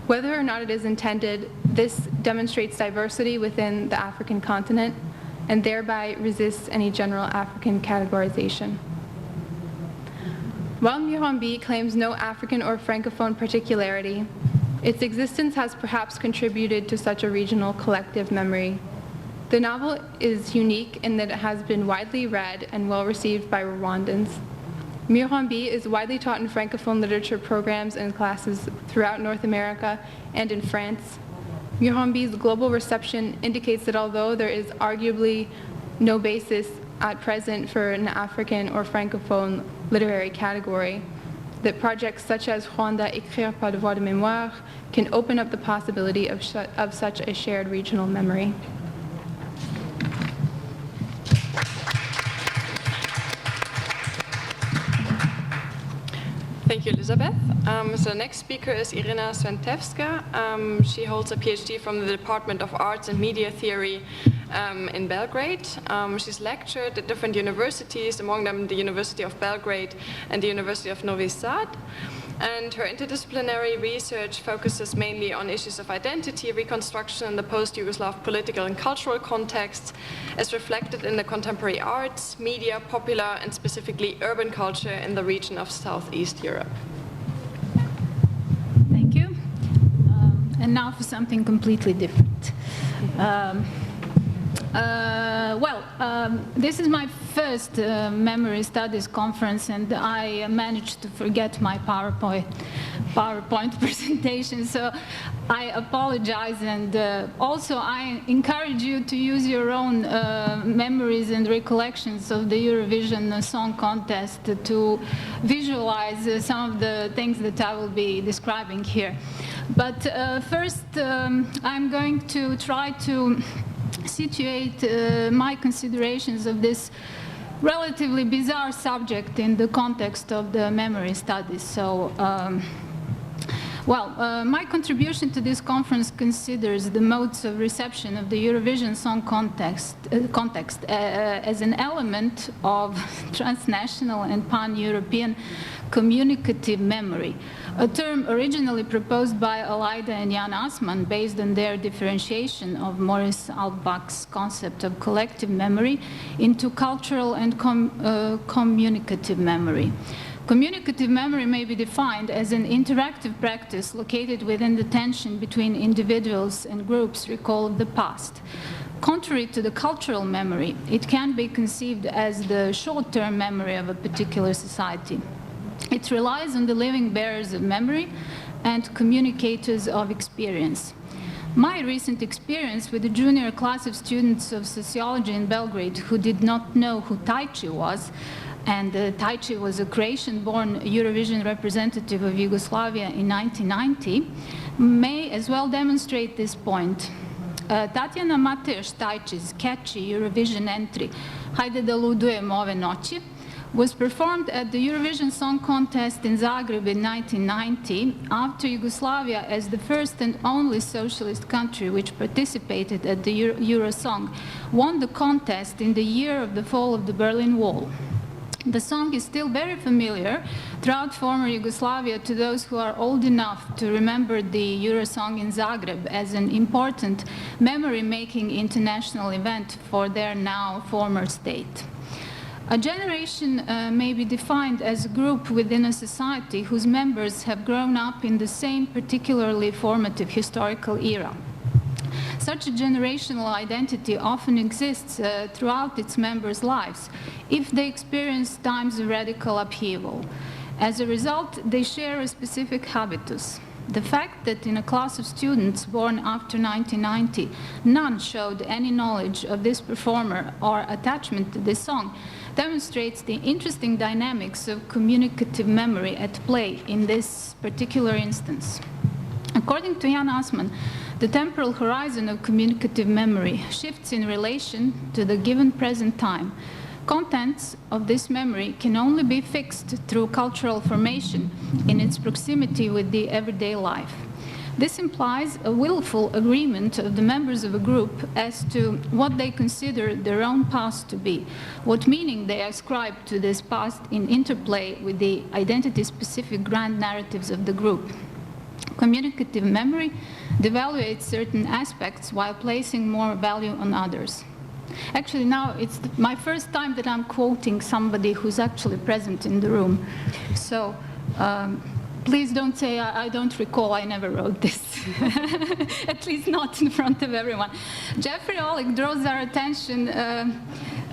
Whether or not it is intended, this demonstrates diversity within the African continent and thereby resists any general African categorization. While Murambi claims no African or Francophone particularity, its existence has perhaps contributed to such a regional collective memory. The novel is unique in that it has been widely read and well received by Rwandans. Murambi is widely taught in Francophone literature programs and classes throughout North America and in France. Murambi's global reception indicates that although there is arguably no basis at present for an African or Francophone literary category, that projects such as Rwanda Écrire par devoir de mémoire can open up the possibility of such a shared regional memory. Thank you, Elizabeth. So the next speaker is Irena Šentevska. She holds a PhD from the Department of Arts and Media Theory in Belgrade. She's lectured at different universities, among them the University of Belgrade and the University of Novi Sad. And her interdisciplinary research focuses mainly on issues of identity reconstruction in the post-Yugoslav political and cultural context, as reflected in the contemporary arts, media, popular, and specifically urban culture in the region of Southeast Europe. Thank you. And now for something completely different. This is my first memory studies conference, and I managed to forget my PowerPoint presentation, so I apologize, and also I encourage you to use your own memories and recollections of the Eurovision Song Contest to visualize some of the things that I will be describing here. But first, I'm going to try to situate my considerations of this relatively bizarre subject in the context of the memory studies. So, my contribution to this conference considers the modes of reception of the Eurovision Song context as an element of transnational and pan-European communicative memory, a term originally proposed by Aline and Jan Assmann based on their differentiation of Maurice Albach's concept of collective memory into cultural and communicative memory. Communicative memory may be defined as an interactive practice located within the tension between individuals and groups recall of the past. Contrary to the cultural memory, it can be conceived as the short-term memory of a particular society. It relies on the living bearers of memory and communicators of experience. My recent experience with a junior class of students of sociology in Belgrade who did not know who Tajci was, and Tajci was a Croatian-born Eurovision representative of Yugoslavia in 1990, may as well demonstrate this point. Tatjana Matej's Tajci's catchy Eurovision entry, Hajde da ludujemo ove noći, was performed at the Eurovision Song Contest in Zagreb in 1990, after Yugoslavia, as the first and only socialist country which participated at the Eurosong, won the contest in the year of the fall of the Berlin Wall. The song is still very familiar throughout former Yugoslavia to those who are old enough to remember the Eurosong in Zagreb as an important memory-making international event for their now former state. A generation may be defined as a group within a society whose members have grown up in the same particularly formative historical era. Such a generational identity often exists throughout its members' lives if they experience times of radical upheaval. As a result, they share a specific habitus. The fact that in a class of students born after 1990, none showed any knowledge of this performer or attachment to this song demonstrates the interesting dynamics of communicative memory at play in this particular instance. According to Jan Assmann, the temporal horizon of communicative memory shifts in relation to the given present time. Contents of this memory can only be fixed through cultural formation in its proximity with the everyday life. This implies a willful agreement of the members of a group as to what they consider their own past to be, what meaning they ascribe to this past in interplay with the identity-specific grand narratives of the group. Communicative memory devaluates certain aspects while placing more value on others. Actually, now it's my first time that I'm quoting somebody who's actually present in the room. So please don't say, I don't recall, I never wrote this. At least not in front of everyone. Jeffrey Olick draws our attention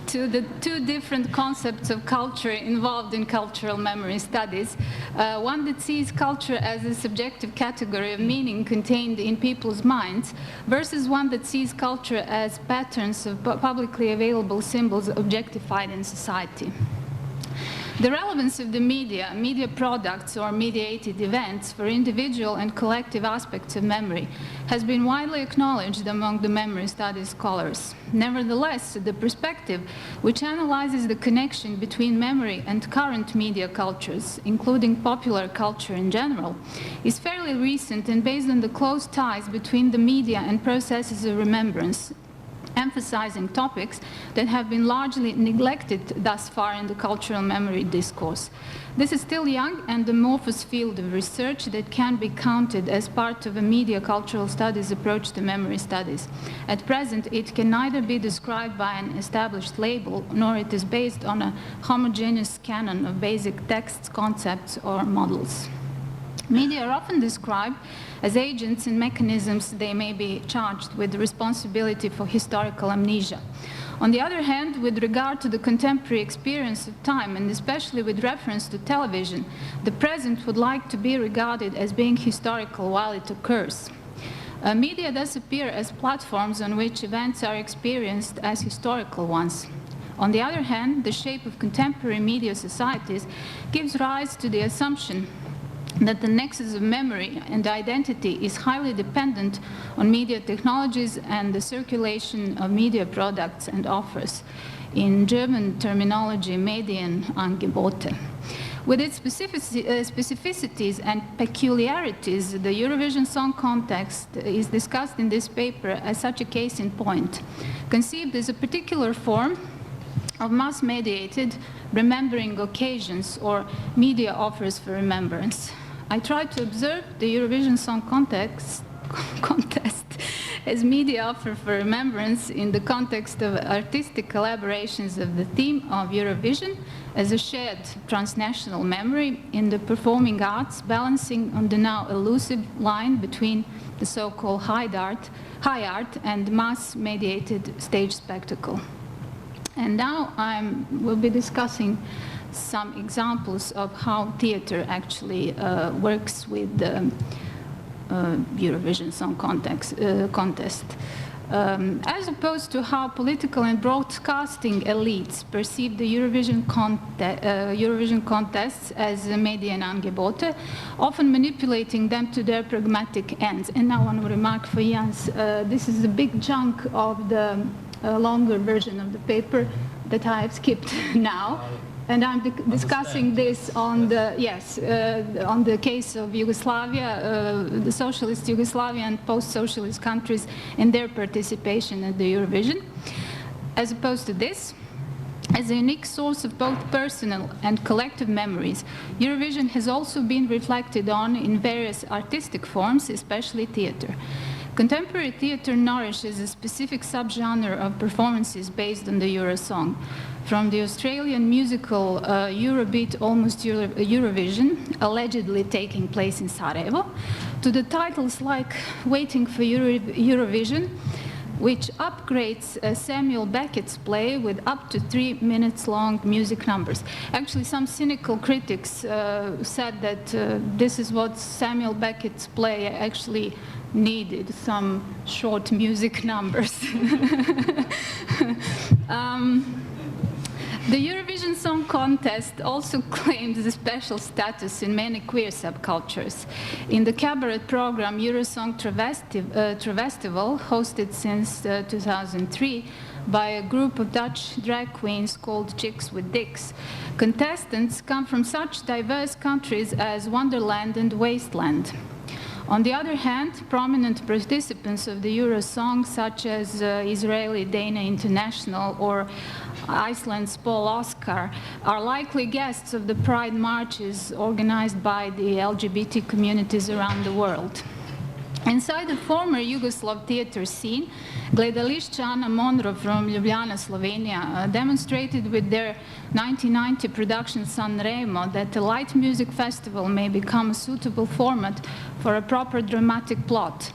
to the two different concepts of culture involved in cultural memory studies. One that sees culture as a subjective category of meaning contained in people's minds, versus one that sees culture as patterns of publicly available symbols objectified in society. The relevance of the media products or mediated events for individual and collective aspects of memory has been widely acknowledged among the memory studies scholars. Nevertheless, the perspective which analyzes the connection between memory and current media cultures, including popular culture in general, is fairly recent and based on the close ties between the media and processes of remembrance, emphasizing topics that have been largely neglected thus far in the cultural memory discourse. This is still young and amorphous field of research that can be counted as part of a media cultural studies approach to memory studies. At present, it can neither be described by an established label, nor it is based on a homogeneous canon of basic texts, concepts, or models. Media are often described as agents and mechanisms. They may be charged with the responsibility for historical amnesia. On the other hand, with regard to the contemporary experience of time, and especially with reference to television, the present would like to be regarded as being historical while it occurs. Media thus appear as platforms on which events are experienced as historical ones. On the other hand, the shape of contemporary media societies gives rise to the assumption that the nexus of memory and identity is highly dependent on media technologies and the circulation of media products and offers. In German terminology, Medienangebote. With its specificities and peculiarities, the Eurovision Song Contest is discussed in this paper as such a case in point, conceived as a particular form of mass-mediated remembering occasions or media offers for remembrance. I tried to observe the Eurovision Song Contest as media offer for remembrance in the context of artistic collaborations of the theme of Eurovision as a shared transnational memory in the performing arts, balancing on the now elusive line between the so-called high art and mass-mediated stage spectacle. And now we'll be discussing some examples of how theater actually works with the Eurovision Song Contest. As opposed to how political and broadcasting elites perceive the Eurovision contests as Medienangebote, often manipulating them to their pragmatic ends. And now one remark for Jans. This is a big chunk of the longer version of the paper that I have skipped now. And I'm discussing this on on the case of Yugoslavia, the socialist Yugoslavia and post-socialist countries and their participation at the Eurovision. As opposed to this, as a unique source of both personal and collective memories, Eurovision has also been reflected on in various artistic forms, especially theater. Contemporary theater nourishes a specific subgenre of performances based on the Eurosong. From the Australian musical Eurobeat Almost Eurovision, allegedly taking place in Sarajevo, to the titles like Waiting for Eurovision, which upgrades Samuel Beckett's play with up to 3 minutes long music numbers. Actually, some cynical critics said that this is what Samuel Beckett's play actually needed, some short music numbers. The Eurovision Song Contest also claims a special status in many queer subcultures. In the cabaret program Eurosong Travestival, hosted since 2003 by a group of Dutch drag queens called Chicks with Dicks, contestants come from such diverse countries as Wonderland and Wasteland. On the other hand, prominent participants of the Eurosong, such as Israeli Dana International or Iceland's Paul Oscar, are likely guests of the Pride marches organized by the LGBT communities around the world. Inside the former Yugoslav theater scene, Gledališća Ana Mondro from Ljubljana, Slovenia, demonstrated with their 1990 production Sanremo that a light music festival may become a suitable format for a proper dramatic plot.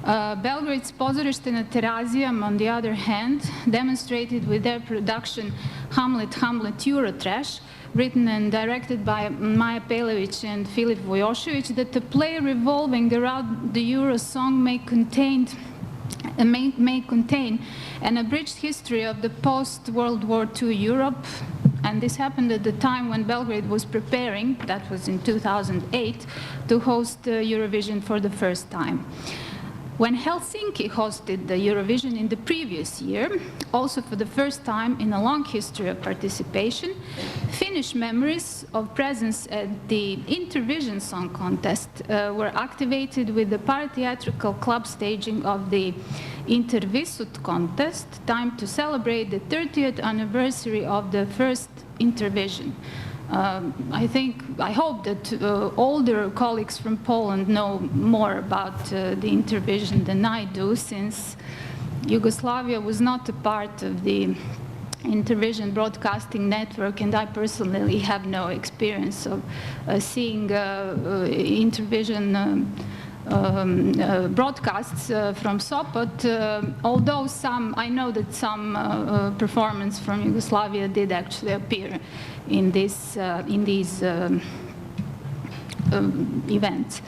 Belgrade's Pozorište na Terazijama, on the other hand, demonstrated with their production Hamlet, Hamlet, Eurotrash, written and directed by Maja Pelević and Filip Vojošević, that the play revolving around the Eurosong may contain an abridged history of the post-World War II Europe, and this happened at the time when Belgrade was preparing, that was in 2008, to host Eurovision for the first time. When Helsinki hosted the Eurovision in the previous year, also for the first time in a long history of participation, Finnish memories of presence at the Intervision Song Contest were activated with the paratheatrical club staging of the Intervisut contest, timed to celebrate the 30th anniversary of the first Intervision. I hope that older colleagues from Poland know more about the Intervision than I do, since Yugoslavia was not a part of the Intervision broadcasting network, and I personally have no experience of seeing Intervision broadcasts from Sopot, although I know that some performance from Yugoslavia did actually appear in these events.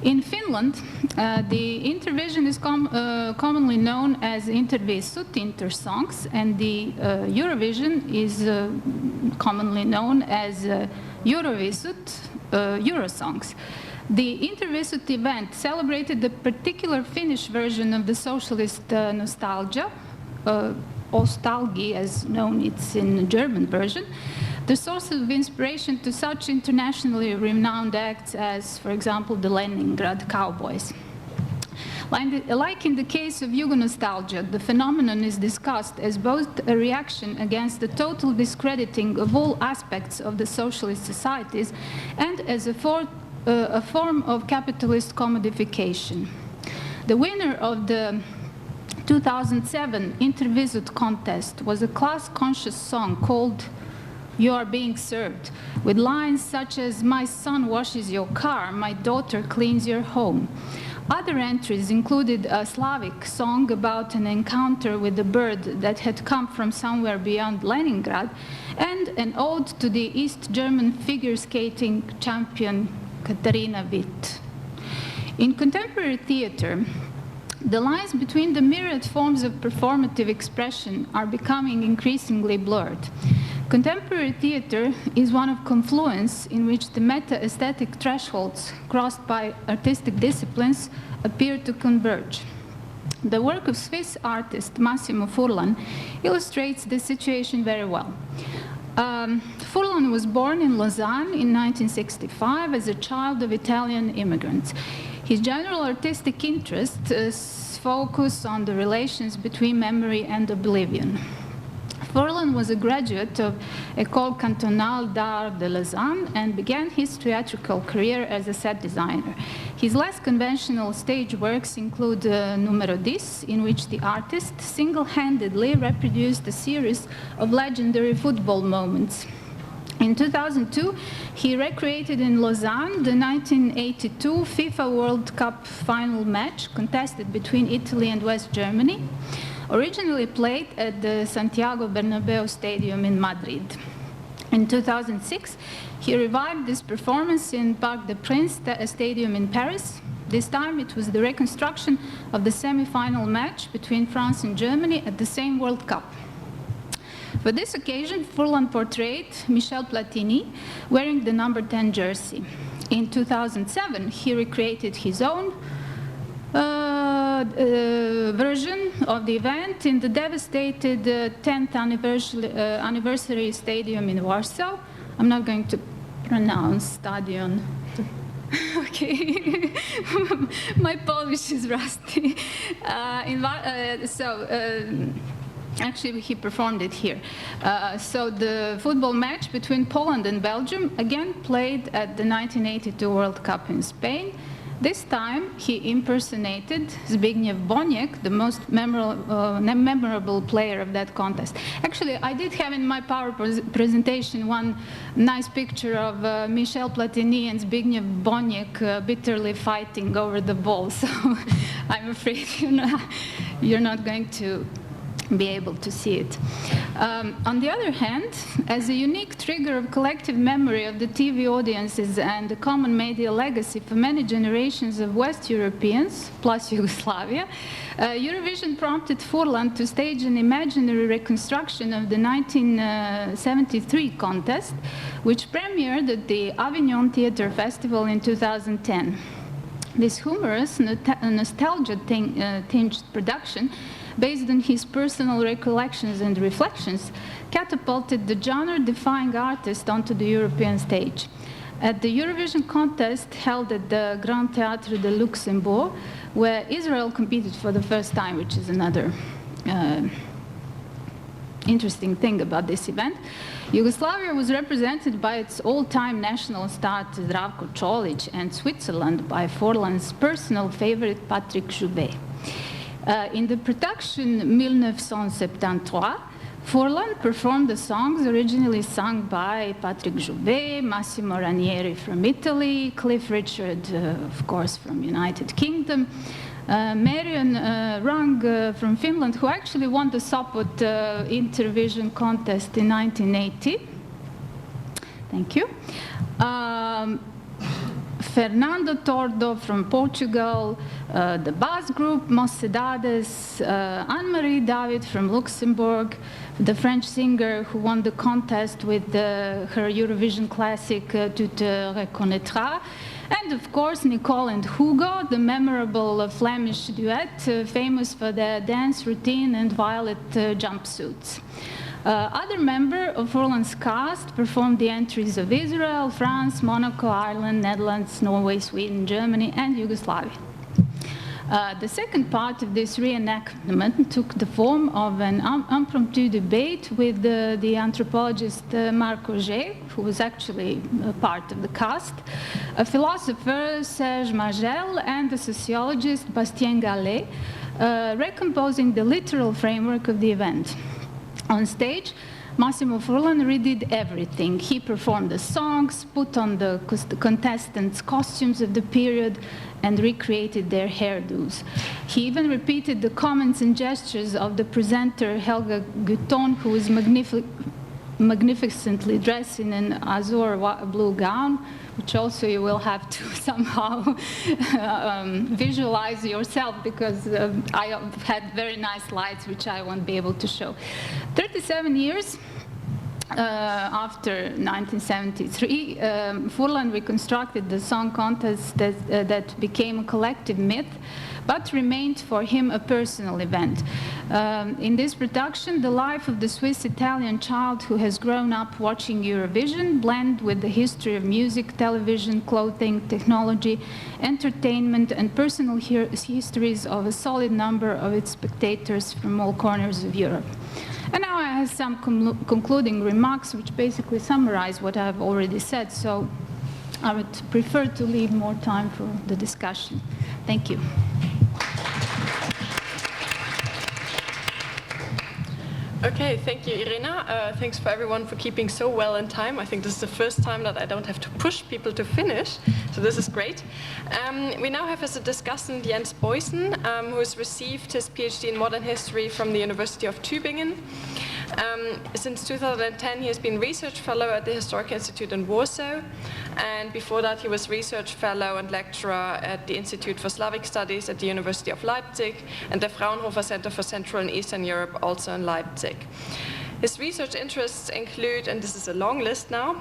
In Finland, the Intervision is commonly known as Intervisut, Intersongs, and the Eurovision is commonly known as Eurovisut, Eurosongs. The Intervisut event celebrated the particular Finnish version of the socialist nostalgia, Ostalgi as known, it's in the German version, the source of inspiration to such internationally renowned acts as, for example, the Leningrad Cowboys. Like in the case of Yugo-nostalgia, the phenomenon is discussed as both a reaction against the total discrediting of all aspects of the socialist societies and as a form of capitalist commodification. The winner of the 2007 Intervisut contest was a class-conscious song called "You Are Being Served," with lines such as "My son washes your car, my daughter cleans your home." Other entries included a Slavic song about an encounter with a bird that had come from somewhere beyond Leningrad, and an ode to the East German figure skating champion Katarina Witt. In contemporary theater, the lines between the myriad forms of performative expression are becoming increasingly blurred. Contemporary theater is one of confluence in which the meta-aesthetic thresholds crossed by artistic disciplines appear to converge. The work of Swiss artist Massimo Furlan illustrates this situation very well. Furlan was born in Lausanne in 1965 as a child of Italian immigrants. His general artistic interests focus on the relations between memory and oblivion. Furlan was a graduate of École Cantonale d'Art de Lausanne and began his theatrical career as a set designer. His less conventional stage works include Numero 10, in which the artist single-handedly reproduced a series of legendary football moments. In 2002, he recreated in Lausanne the 1982 FIFA World Cup final match contested between Italy and West Germany, originally played at the Santiago Bernabeu Stadium in Madrid. In 2006, he revived this performance in Parc des Princes, a stadium in Paris. This time it was the reconstruction of the semi-final match between France and Germany at the same World Cup. For this occasion, Furlan portrayed Michel Platini wearing the number 10 jersey. In 2007, he recreated his own version of the event in the devastated 10th anniversary stadium in Warsaw. I'm not going to pronounce Stadion Okay, my Polish is rusty. Actually, he performed it here. So the football match between Poland and Belgium again played at the 1982 World Cup in Spain. This time, he impersonated Zbigniew Boniek, the most memorable player of that contest. Actually, I did have in my presentation one nice picture of Michel Platini and Zbigniew Boniek bitterly fighting over the ball. So I'm afraid you're not going to be able to see it. On the other hand, as a unique trigger of collective memory of the TV audiences and a common media legacy for many generations of West Europeans, plus Yugoslavia, Eurovision prompted Furlan to stage an imaginary reconstruction of the 1973 contest, which premiered at the Avignon Theatre Festival in 2010. This humorous, nostalgia-tinged production, based on his personal recollections and reflections, catapulted the genre-defying artist onto the European stage. At the Eurovision contest held at the Grand Théâtre de Luxembourg, where Israel competed for the first time, which is another interesting thing about this event, Yugoslavia was represented by its all-time national star Zdravko Čolić and Switzerland by Furlan's personal favorite Patrick Joubert. In the production 1973, Furlan performed the songs originally sung by Patrick Joubert, Massimo Ranieri from Italy, Cliff Richard, of course, from United Kingdom, Marion Rung from Finland, who actually won the Sopot Intervision contest in 1980. Thank you. Fernando Tordo from Portugal, the Bass Group, Mocedades, Anne-Marie David from Luxembourg, the French singer who won the contest with her Eurovision classic Tu te reconnaîtras, and of course Nicole and Hugo, the memorable Flemish duet, famous for their dance routine and violet jumpsuits. Other members of Furlan's cast performed the entries of Israel, France, Monaco, Ireland, Netherlands, Norway, Sweden, Germany, and Yugoslavia. The second part of this reenactment took the form of an impromptu debate with the anthropologist Marc Auger, who was actually a part of the cast, a philosopher, Serge Magel, and a sociologist, Bastien Gallet, recomposing the literal framework of the event. On stage, Massimo Furlan redid everything. He performed the songs, put on the contestants' costumes of the period, and recreated their hairdos. He even repeated the comments and gestures of the presenter Helga Gutton, who was magnificently dressed in an azure blue gown, which also you will have to somehow visualize yourself, because I had very nice lights, which I won't be able to show. 37 years after 1973, Furlan reconstructed the song contest that became a collective myth, but remained for him a personal event. In this production, the life of the Swiss-Italian child who has grown up watching Eurovision blend with the history of music, television, clothing, technology, entertainment, and personal histories of a solid number of its spectators from all corners of Europe. And now I have some concluding remarks which basically summarize what I have already said, so I would prefer to leave more time for the discussion. Thank you. Okay, thank you, Irena. Thanks for everyone for keeping so well in time. I think this is the first time that I don't have to push people to finish, so this is great. We now have as a discussant Jens Boysen, who has received his PhD in modern history from the University of Tübingen. Since 2010, he has been research fellow at the Historic Institute in Warsaw, and before that he was research fellow and lecturer at the Institute for Slavic Studies at the University of Leipzig and the Fraunhofer Center for Central and Eastern Europe, also in Leipzig. His research interests include, and this is a long list now,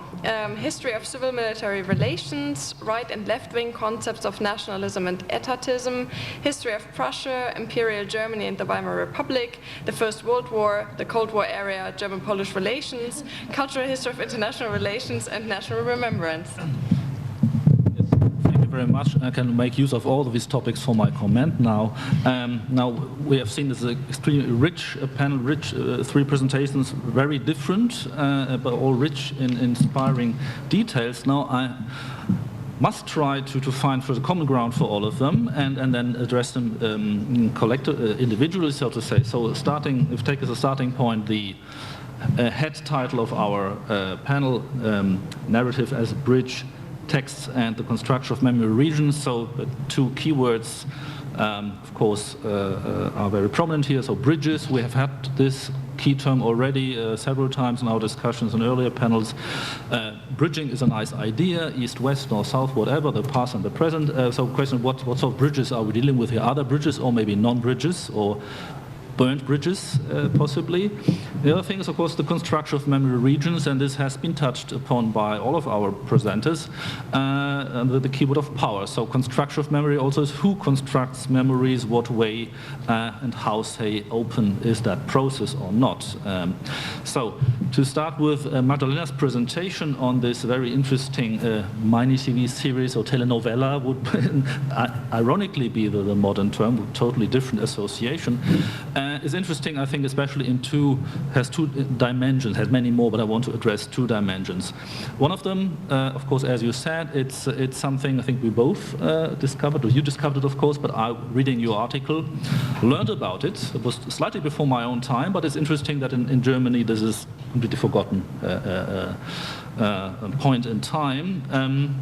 history of civil-military relations, right and left-wing concepts of nationalism and etatism, history of Prussia, Imperial Germany and the Weimar Republic, the First World War, the Cold War era, German-Polish relations, cultural history of international relations, and national remembrance. Yes, thank very much. I can make use of all of these topics for my comment now. Now, we have seen this extremely rich panel, rich 3 presentations, very different, but all rich in inspiring details. Now, I must try to find for the common ground for all of them and then address them individually, so to say. So starting, if take as a starting point the head title of our panel, Narrative as a Bridge, Texts and the Construction of Memory Regions. So 2 keywords, of course, are very prominent here. So bridges, we have had this key term already several times in our discussions and earlier panels. Bridging is a nice idea, east, west, north, south, whatever, the past and the present. So question, what sort of bridges are we dealing with here? Other bridges or maybe non-bridges or burnt bridges, possibly. The other thing is, of course, the construction of memory regions, and this has been touched upon by all of our presenters, with the keyword of power. So construction of memory also is who constructs memories, what way, and how, say, open is that process or not. So to start with Magdalena's presentation on this very interesting mini-TV series, or telenovela would ironically be the modern term, with totally different association. Is interesting, I think, especially has 2 dimensions, has many more, but I want to address 2 dimensions. One of them, of course, as you said, it's something I think we both discovered, or you discovered it, of course, but I, reading your article, learned about it. It was slightly before my own time, but it's interesting that in Germany this is completely forgotten point in time.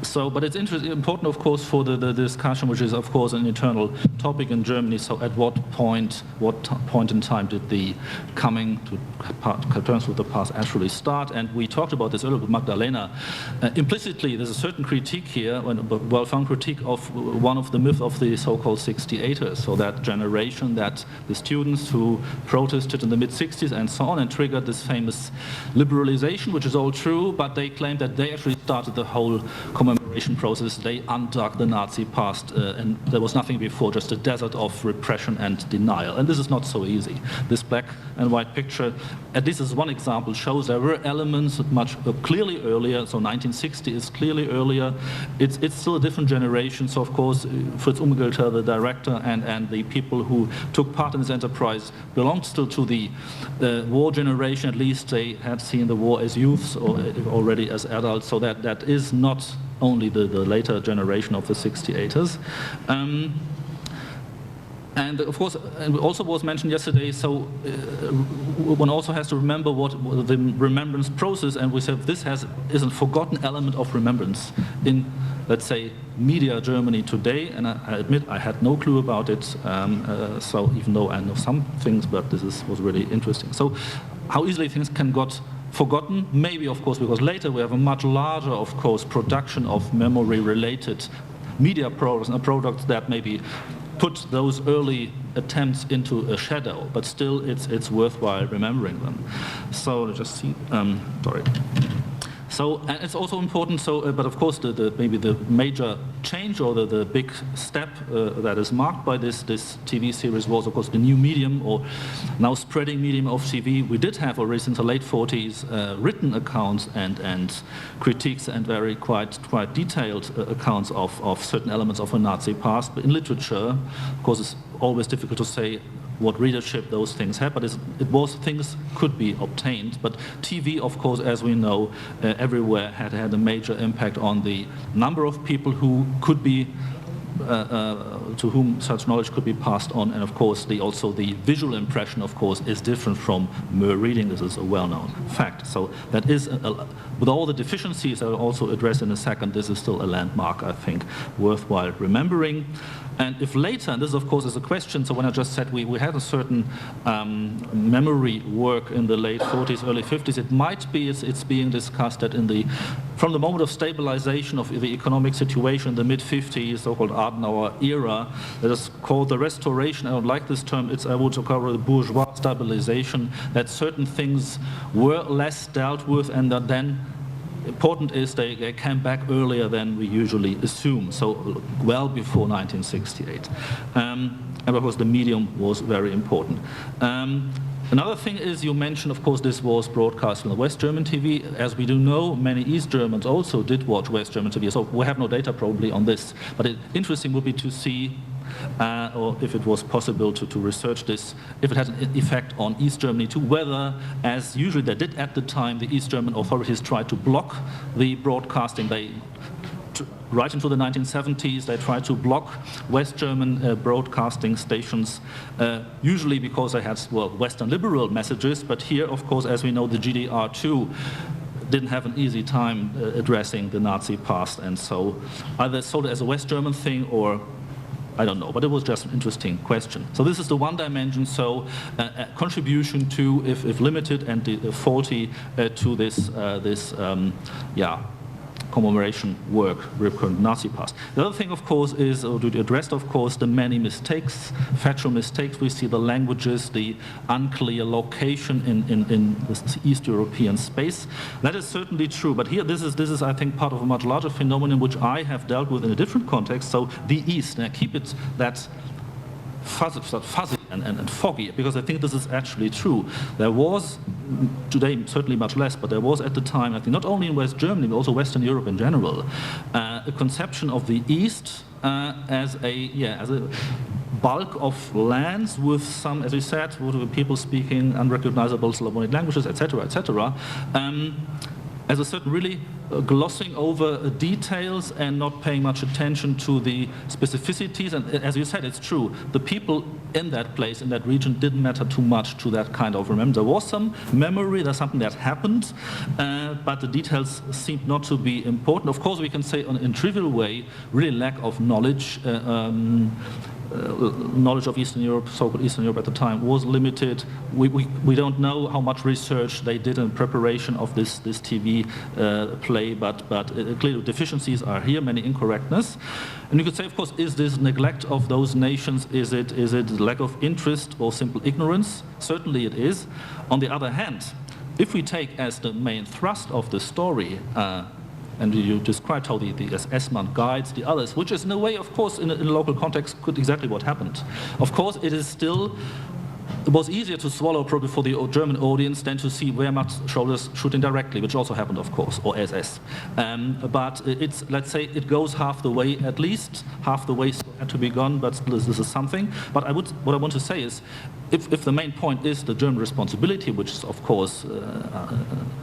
So, but it's important, of course, for the discussion, which is, of course, an eternal topic in Germany. So, at what point in time did the coming to terms with the past actually start? And we talked about this earlier with Magdalena. Implicitly, there's a certain critique here, a well-found critique of one of the myths of the so-called 68ers. So, that generation, that the students who protested in the mid-60s and so on, and triggered this famous liberalization, which is all true, but they claim that they actually started the whole commemoration process. They undug the Nazi past, and there was nothing before, just a desert of repression and denial. And this is not so easy. This black and white picture, at least as one example, shows there were elements much clearly earlier. So 1960 is clearly earlier. It's still a different generation. So of course, Fritz Umgelter, the director, and the people who took part in this enterprise belonged still to the war generation. At least they had seen the war as youths or already as adults. So that is not only the later generation of the 68ers. And of course, and also was mentioned yesterday, so one also has to remember what the remembrance process, and we said this is a forgotten element of remembrance in, let's say, media Germany today, and I admit I had no clue about it, so even though I know some things, but this was really interesting. So how easily things can got forgotten? Maybe, of course, because later we have a much larger, of course, production of memory-related media products that maybe put those early attempts into a shadow, but still it's worthwhile remembering them. So let's just see, sorry. So, and it's also important, so, but of course maybe the major change or the big step that is marked by this TV series was, of course, the new medium, or now spreading medium of TV. We did have already since the late 40s written accounts and critiques and very quite detailed accounts of certain elements of a Nazi past. But in literature, of course, it's always difficult to say what readership those things had, but things could be obtained. But TV, of course, as we know, everywhere had a major impact on the number of people who could be, to whom such knowledge could be passed on, and of course also the visual impression, of course, is different from mere reading. This is a well-known fact. So that is, with all the deficiencies I will also address in a second, this is still a landmark, I think, worthwhile remembering. And if later, and this of course is a question, so when I just said we had a certain memory work in the late 40s, early 50s, it might be it's being discussed that from the moment of stabilization of the economic situation in the mid-50s, so-called Adenauer era, that is called the restoration. I don't like this term, I would call it the bourgeois stabilization, that certain things were less dealt with, and that then important is they came back earlier than we usually assume, so well before 1968. And of course the medium was very important. Another thing is, you mentioned, of course, this was broadcast on the West German TV. As we do know, many East Germans also did watch West German TV, so we have no data probably on this. But interesting would be to see, or if it was possible to research this, if it has an effect on East Germany too, whether, as usually they did at the time, the East German authorities tried to block the broadcasting. Right into the 1970s, they tried to block West German broadcasting stations, usually because they had, well, Western liberal messages, but here, of course, as we know, the GDR too didn't have an easy time addressing the Nazi past, and so either sold it as a West German thing or I don't know, but it was just an interesting question. So this is the one dimension, so contribution to, if limited and faulty, to this, commemoration work, recurrent Nazi past. The other thing, of course, is, or to address, of course, the many mistakes, factual mistakes. We see the languages, the unclear location in this East European space. That is certainly true, but here this is I think part of a much larger phenomenon which I have dealt with in a different context. So the East, and I keep it that fuzzy and foggy, because I think this is actually true. There was, today certainly much less, but there was at the time, I think not only in West Germany, but also Western Europe in general, a conception of the East as a bulk of lands with some, as we said, with people speaking unrecognizable Slavonic languages, etc., etc., as a certain really glossing over details and not paying much attention to the specificities. And as you said, it's true, the people in that place, in that region, didn't matter too much to that kind of remembrance. There was some memory, there's something that happened, but the details seemed not to be important. Of course, we can say in a trivial way, really lack of knowledge, knowledge of Eastern Europe, so-called Eastern Europe at the time, was limited. We don't know how much research they did in preparation of this TV play, but clearly deficiencies are here, many incorrectness. And you could say, of course, is this neglect of those nations, is it lack of interest or simple ignorance? Certainly it is. On the other hand, if we take as the main thrust of the story, and you described how the SS-man guides the others, which is in a way, of course, in a local context, could exactly what happened. Of course, it was easier to swallow probably for the German audience than to see Wehrmacht soldiers shooting directly, which also happened, of course, or SS. But it's, let's say, it goes half the way, at least half the way had to be gone, but this is something. But what I want to say is, if the main point is the German responsibility, which is, of course,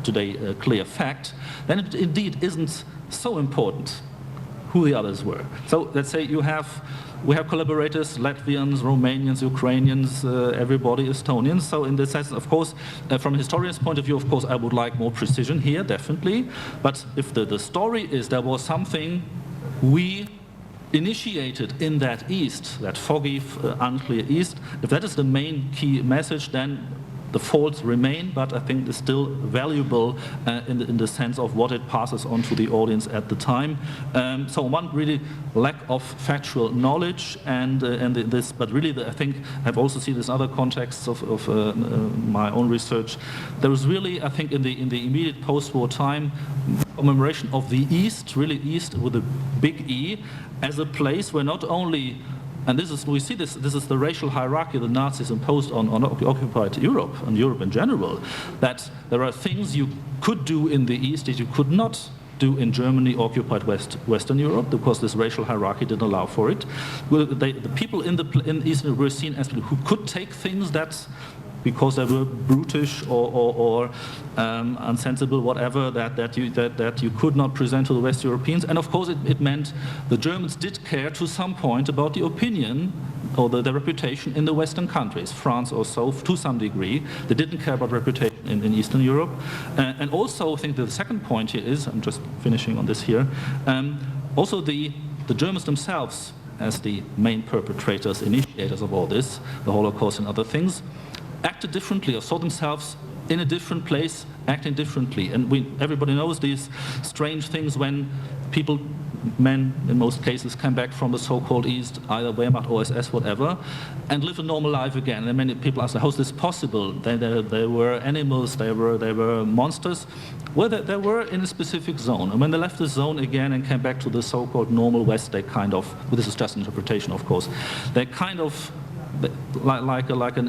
today a clear fact, then it indeed isn't so important who the others were. So let's say we have collaborators, Latvians, Romanians, Ukrainians, everybody, Estonians. So in this sense, of course, from a historian's point of view, of course, I would like more precision here, definitely. But if the story is there was something we initiated in that East, that foggy, unclear East, if that is the main key message, then the faults remain, but I think it's still valuable in the sense of what it passes on to the audience at the time. So one really lack of factual knowledge, and this, but really I think I've also seen this other contexts of my own research. There was really, I think, in the immediate post-war time, commemoration of the East, really East with a big E, as a place where not only, and this is the racial hierarchy the Nazis imposed on occupied Europe, and Europe in general, that there are things you could do in the East that you could not do in Germany, occupied Western Europe, because this racial hierarchy didn't allow for it. The people in Eastern were seen as people who could take things that, because they were brutish or unsensible, whatever, that you could not present to the West Europeans. And of course it meant the Germans did care to some point about the opinion or the reputation in the Western countries, France or so, to some degree. They didn't care about reputation in Eastern Europe. And also I think the second point here is, I'm just finishing on this here, also the Germans themselves, as the main perpetrators, initiators of all this, the Holocaust and other things, acted differently or saw themselves in a different place, acting differently. And everybody knows these strange things when people, men in most cases, come back from the so-called East, either Wehrmacht or SS, whatever, and live a normal life again. And many people ask, how is this possible? They were animals, they were monsters. Well, they were in a specific zone. And when they left the zone again and came back to the so-called normal West, they kind of, well, this is just an interpretation, of course, they kind of like an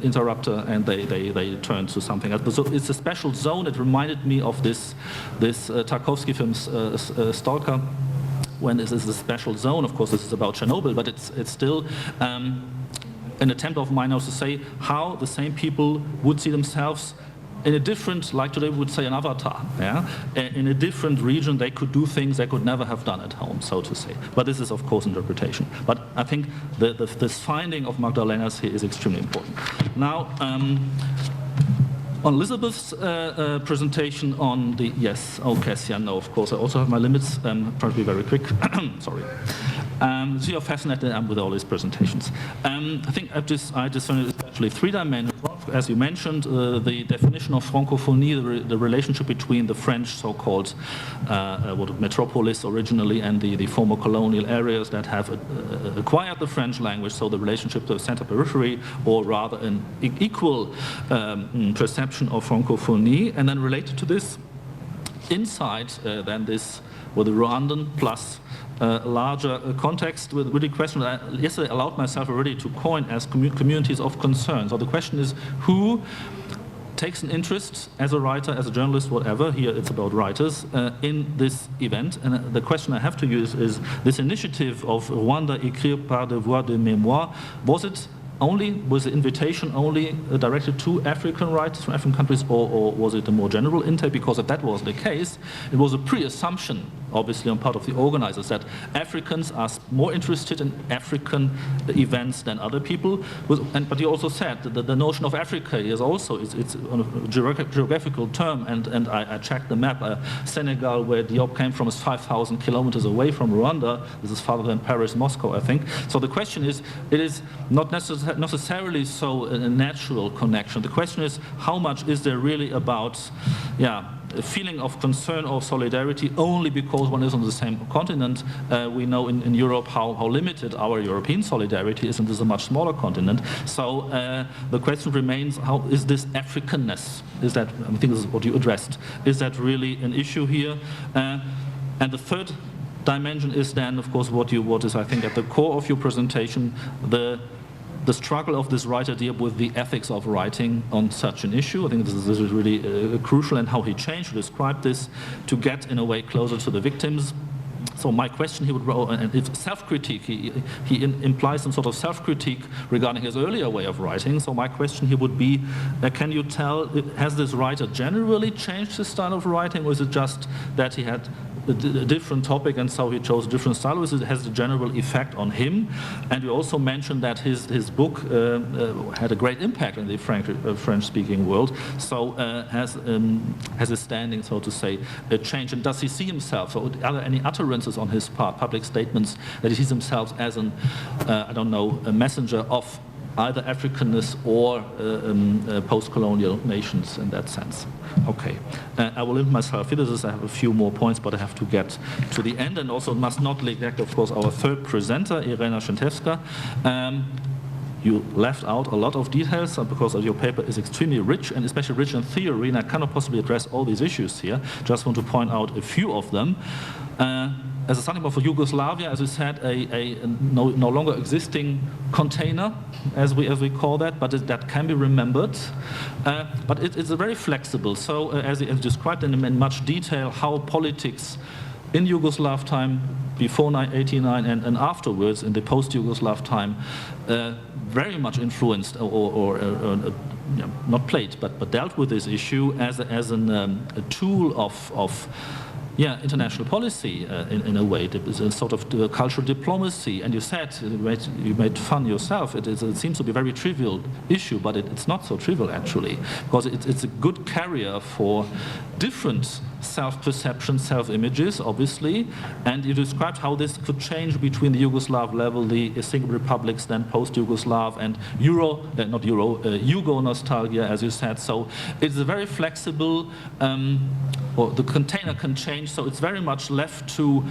interrupter, and they turn to something else. So it's a special zone. It reminded me of this Tarkovsky film Stalker, when this is a special zone. Of course, this is about Chernobyl, but it's still an attempt of mine now to say how the same people would see themselves in a different, like today we would say an avatar, yeah? In a different region they could do things they could never have done at home, so to say. But this is of course interpretation. But I think this finding of Magdalena's here is extremely important. Now, on Elizabeth's presentation on the, yes, okay, yeah, no, of course, I also have my limits, try to be very quick, sorry. So you're fascinated with all these presentations. I think I discerned especially three dimensions. As you mentioned, the definition of francophonie, the relationship between the French so-called metropolis originally and the former colonial areas that have acquired the French language, so the relationship to the center periphery, or rather an equal perception of francophonie, and then related to this, inside then this, with the Rwandan plus larger context with the question that I yesterday allowed myself already to coin as communities of concern. So the question is, who takes an interest as a writer, as a journalist, whatever, here it's about writers, in this event? And the question I have to use is, this initiative of Rwanda écrire par des voix de mémoire, was the invitation only directed to African writers from African countries, or was it a more general intake? Because if that was the case, it was a pre-assumption, obviously, on part of the organizers, that Africans are more interested in African events than other people. But you also said that the notion of Africa is also, it's a geographical term, and I checked the map. Senegal, where Diop came from, is 5,000 kilometers away from Rwanda. This is farther than Paris, Moscow, I think. So the question is, it is not necessarily so a natural connection. The question is, how much is there really about, a feeling of concern or solidarity only because one is on the same continent? We know in Europe how limited our European solidarity is, and this is a much smaller continent. So the question remains, how is this Africanness? Is that, I think this is what you addressed, is that really an issue here? And the third dimension is then, of course, what is, I think, at the core of your presentation, the struggle of this writer Diop with the ethics of writing on such an issue. I think this is really crucial, and how he changed to describe this to get, in a way, closer to the victims. So my question, he would, and if self-critique, he implies some sort of self-critique regarding his earlier way of writing. So my question here would be, can you tell, has this writer generally changed his style of writing, or is it just that he had a different topic and so he chose a different style? It has a general effect on him? And you also mentioned that his book had a great impact in the French-speaking world. So has his standing, so to say, changed? And does he see himself, so are there any utterances on his part, public statements, that he sees himself as an, I don't know, a messenger of either Africanness or post-colonial nations in that sense? Okay, I will limit myself here. I have a few more points, but I have to get to the end, and also must not neglect, of course, our third presenter, Irena Šentevska. You left out a lot of details because your paper is extremely rich, and especially rich in theory, and I cannot possibly address all these issues here. Just want to point out a few of them. As a starting point for Yugoslavia, as we said, a no longer existing container, as we call that, but that can be remembered. But it's a very flexible. So as described in much detail, how politics in Yugoslav time, before 1989 and afterwards in the post-Yugoslav time, very much influenced or not played, but dealt with this issue as a tool of international policy in a way. It's a sort of cultural diplomacy. And you said, you made fun yourself, it seems to be a very trivial issue, but it's not so trivial actually, because it's a good carrier for different self-perception, self-images, obviously. And you described how this could change between the Yugoslav level, the single republics, then post-Yugoslav, and Yugo nostalgia, as you said. So it's a very flexible, or the container can change, so it's very much left to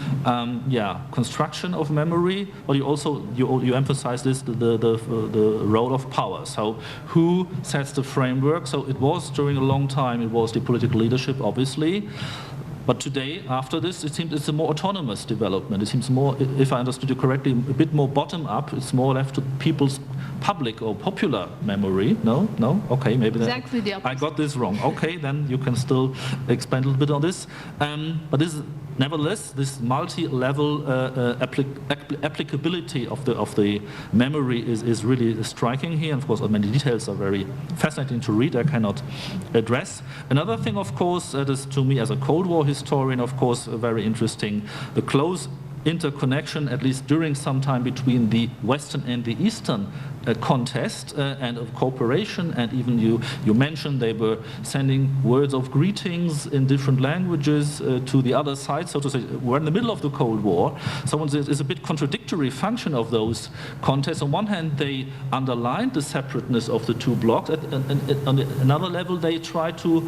construction of memory. But you also you emphasize this, the role of power. So who sets the framework? So it was during a long time, it was the political leadership, obviously. But today, after this, it seems it's a more autonomous development. It seems more, if I understood you correctly, a bit more bottom-up. It's more left to people's public or popular memory. No? Okay, maybe Exactly the opposite. I got this wrong. Okay, then you can still expand a little bit on this. But this is, nevertheless, this multi-level applicability of the memory is really striking here. And of course, many details are very fascinating to read. I cannot address. Another thing, of course, that is to me as a Cold War historian, of course, very interesting. The close interconnection, at least during some time, between the Western and the Eastern contest and of cooperation, and even you mentioned they were sending words of greetings in different languages to the other side, so to say. We're in the middle of the Cold War, so it's a bit contradictory function of those contests. On one hand, they underlined the separateness of the two blocs, and on another level, they try to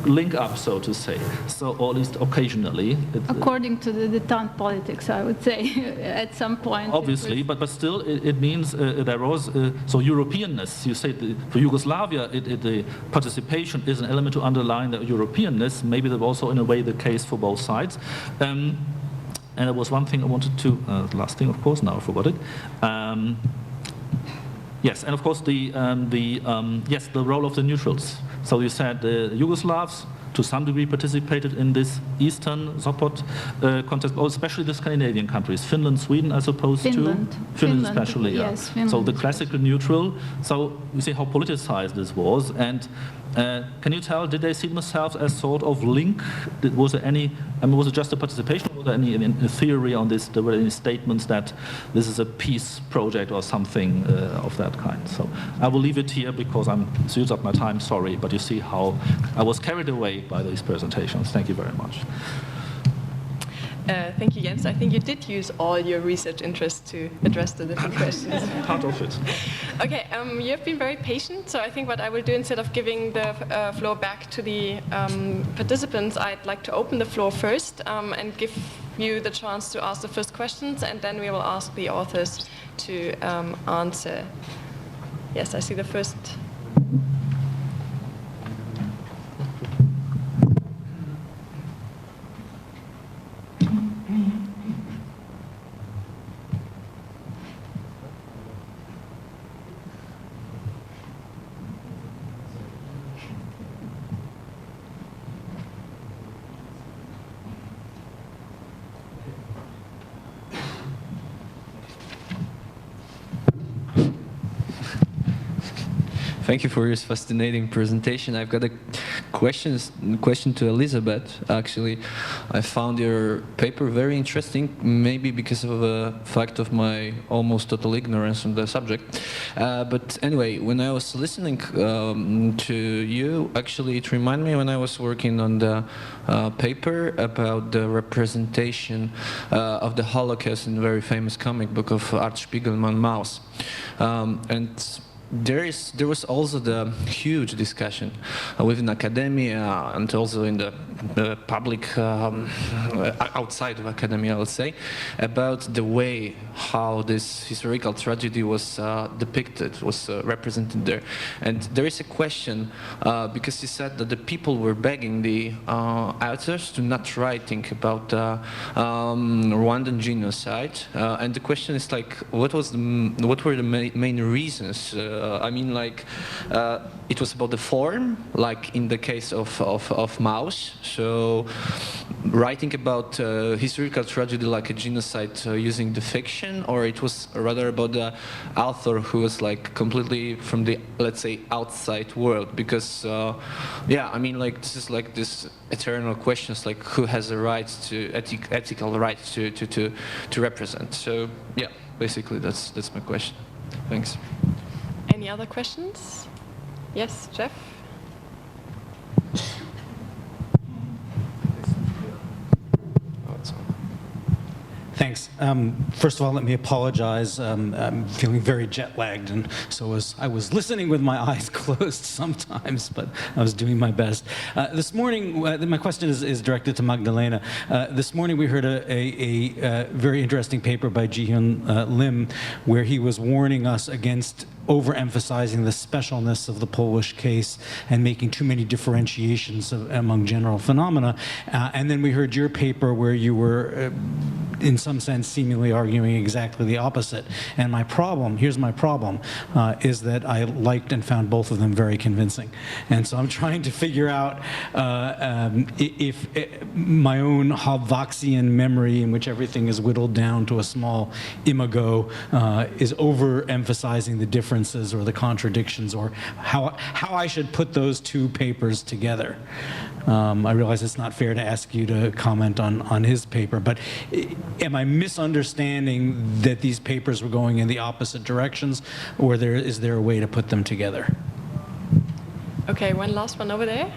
link up, so to say, so, or at least occasionally. According to the détente politics, I would say, at some point. Obviously, but still, it means there was so Europeanness. You say for Yugoslavia, the participation is an element to underline the Europeanness. Maybe that was also in a way the case for both sides. And there was one thing I wanted to, last thing, of course, now I forgot it. Yes, and of course the role of the neutrals. So you said the Yugoslavs to some degree participated in this Eastern Sopot contest, especially the Scandinavian countries, Finland, Sweden, I suppose, Finland. too? Finland especially, yeah. Yes, Finland. So the classical neutral. So you see how politicized this was. And can you tell, did they see themselves as sort of link? Was there any, was it just a participation? Was there any theory on this? There were any statements that this is a peace project or something of that kind? So I will leave it here because I'm used up my time, sorry, but you see how I was carried away by these presentations. Thank you very much. Thank you, Jens. I think you did use all your research interests to address the different questions. Part of it. Okay, you have been very patient, so I think what I will do, instead of giving the floor back to the participants, I'd like to open the floor first and give you the chance to ask the first questions, and then we will ask the authors to answer. Yes, I see the first. Thank you for your fascinating presentation. I've got a question to Elizabeth, actually. I found your paper very interesting, maybe because of the fact of my almost total ignorance on the subject. But anyway, when I was listening to you, actually it reminded me when I was working on the paper about the representation of the Holocaust in the very famous comic book of Art Spiegelman, Maus. And there was also the huge discussion within academia and also in the public outside of academia, I would say, about the way how this historical tragedy was depicted, was represented there. And there is a question, because you said that the people were begging the authors to not writing about Rwandan genocide, and the question is like, what were the main reasons? I mean, like, it was about the form, like in the case of Maus. So, writing about historical tragedy like a genocide using the fiction, or it was rather about the author who was like completely from the, let's say, outside world? Because, yeah, I mean, like, this is like this eternal questions, like who has the right to ethical right to represent. So, yeah, basically that's my question. Thanks. Any other questions? Yes, Jeff? Thanks. First of all, let me apologize. I'm feeling very jet-lagged, and so I was listening with my eyes closed sometimes, but I was doing my best. This morning, my question is directed to Magdalena. This morning we heard a very interesting paper by Ji-Hyun Lim, where he was warning us against overemphasizing the specialness of the Polish case and making too many differentiations among general phenomena. And then we heard your paper where you were in some sense, seemingly arguing exactly the opposite. And my problem, here's my problem, is that I liked and found both of them very convincing. And so I'm trying to figure out if my own Hobvoxian memory, in which everything is whittled down to a small imago, is overemphasizing the differences or the contradictions, or how I should put those two papers together. I realize it's not fair to ask you to comment on his paper, but am I misunderstanding that these papers were going in the opposite directions, or is there a way to put them together? Okay, one last one over there.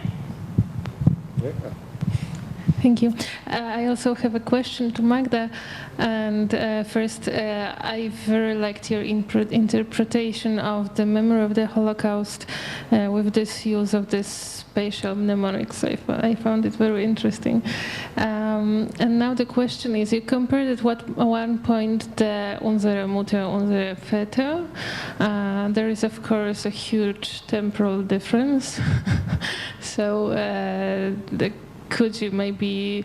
Thank you. I also have a question to Magda. And first, I very liked your interpretation of the memory of the Holocaust with this use of this spatial mnemonics. I found it very interesting. And now the question is, you compared at one point the unsere Mutter, unsere Väter. There is, of course, a huge temporal difference. So could you maybe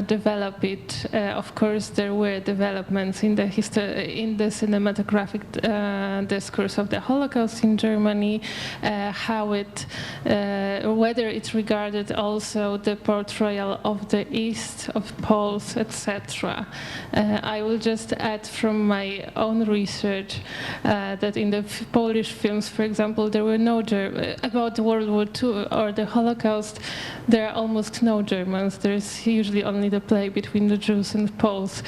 develop it? Of course, there were developments in the cinematographic discourse of the Holocaust in Germany, whether it regarded also the portrayal of the East, of Poles, etc. I will just add from my own research that in the Polish films, for example, there were no about World War II or the Holocaust, there are almost no Germans. There's usually only the play between the Jews and Poles.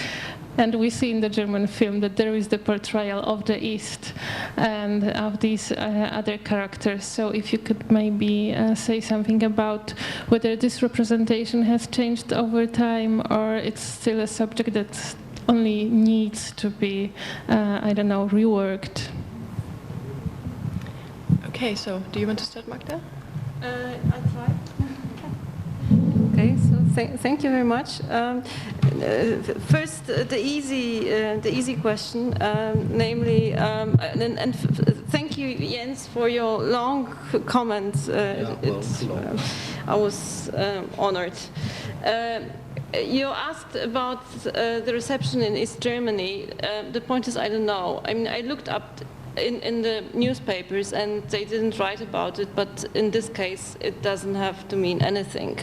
And we see in the German film that there is the portrayal of the East and of these other characters. So if you could maybe say something about whether this representation has changed over time, or it's still a subject that only needs to be, I don't know, reworked. Okay, so do you want to start, Magda? I'll try. Okay, so thank you very much. First, the easy question, namely, and thank you, Jens, for your long comment. I was honored. You asked about the reception in East Germany. The point is, I don't know. I mean, I looked up in the newspapers and they didn't write about it, but in this case, it doesn't have to mean anything.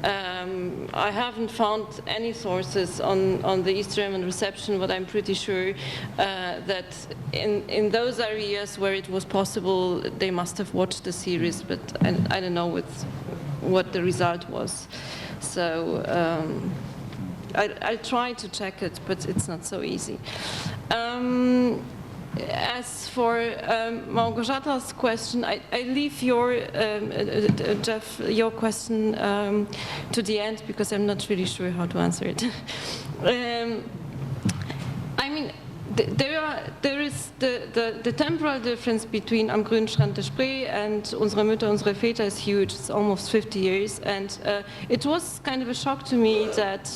I haven't found any sources on the East German reception, but I'm pretty sure that in those areas where it was possible, they must have watched the series, but I don't know what the result was. So I'll try to check it, but it's not so easy. As for Małgorza's question, I leave your, Jeff, your question to the end because I'm not really sure how to answer it. I mean, there is the temporal difference between Am grünen Strand der Spree and Unsere Mütter, unsere Väter is huge. It's almost 50 years, and it was kind of a shock to me that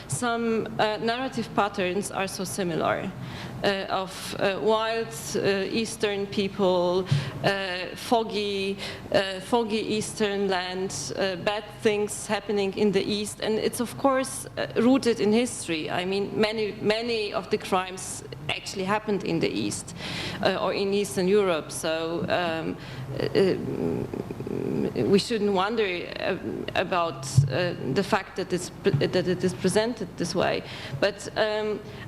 some narrative patterns are so similar. Of wild eastern people, foggy eastern land, bad things happening in the east, and it's of course rooted in history. I mean, many of the crimes actually happened in the east or in Eastern Europe. So we shouldn't wonder about the fact that it is presented this way. But